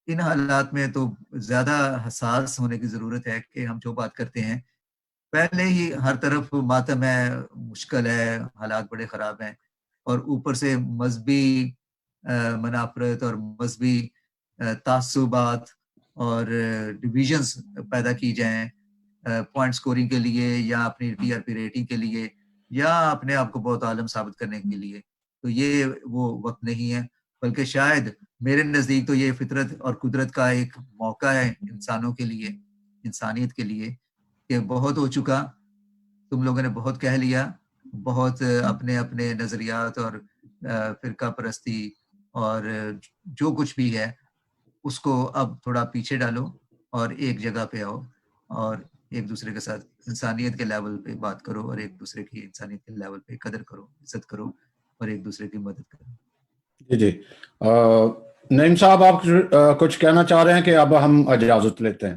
ان حالات میں تو زیادہ حساس ہونے کی ضرورت ہے کہ ہم جو بات کرتے ہیں, پہلے ہی ہر طرف ماتم ہے, مشکل ہے, حالات بڑے خراب ہیں, اور اوپر سے مذہبی منافرت اور مذہبی تعصبات اور ڈویژنز پیدا کی جائیں پوائنٹ سکورنگ کے لیے یا اپنی ٹی آر پی ریٹنگ کے لیے یا اپنے آپ کو بہت عالم ثابت کرنے کے لیے. تو یہ وہ وقت نہیں ہے, بلکہ شاید میرے نزدیک تو یہ فطرت اور قدرت کا ایک موقع ہے انسانوں کے لیے, انسانیت کے لیے, کہ بہت ہو چکا, تم لوگوں نے بہت کہہ لیا, بہت اپنے اپنے نظریات اور فرقہ پرستی اور جو کچھ بھی ہے اس کو اب تھوڑا پیچھے ڈالو اور ایک جگہ پہ آؤ اور ایک دوسرے کے ساتھ انسانیت کے لیول پہ بات کرو اور ایک دوسرے کی انسانیت کے لیول پہ قدر کرو, عزت کرو اور ایک دوسرے کی مدد کرو. جی جی نعیم صاحب آپ کچھ کہنا چاہ رہے ہیں کہ اب ہم اجازت لیتے ہیں.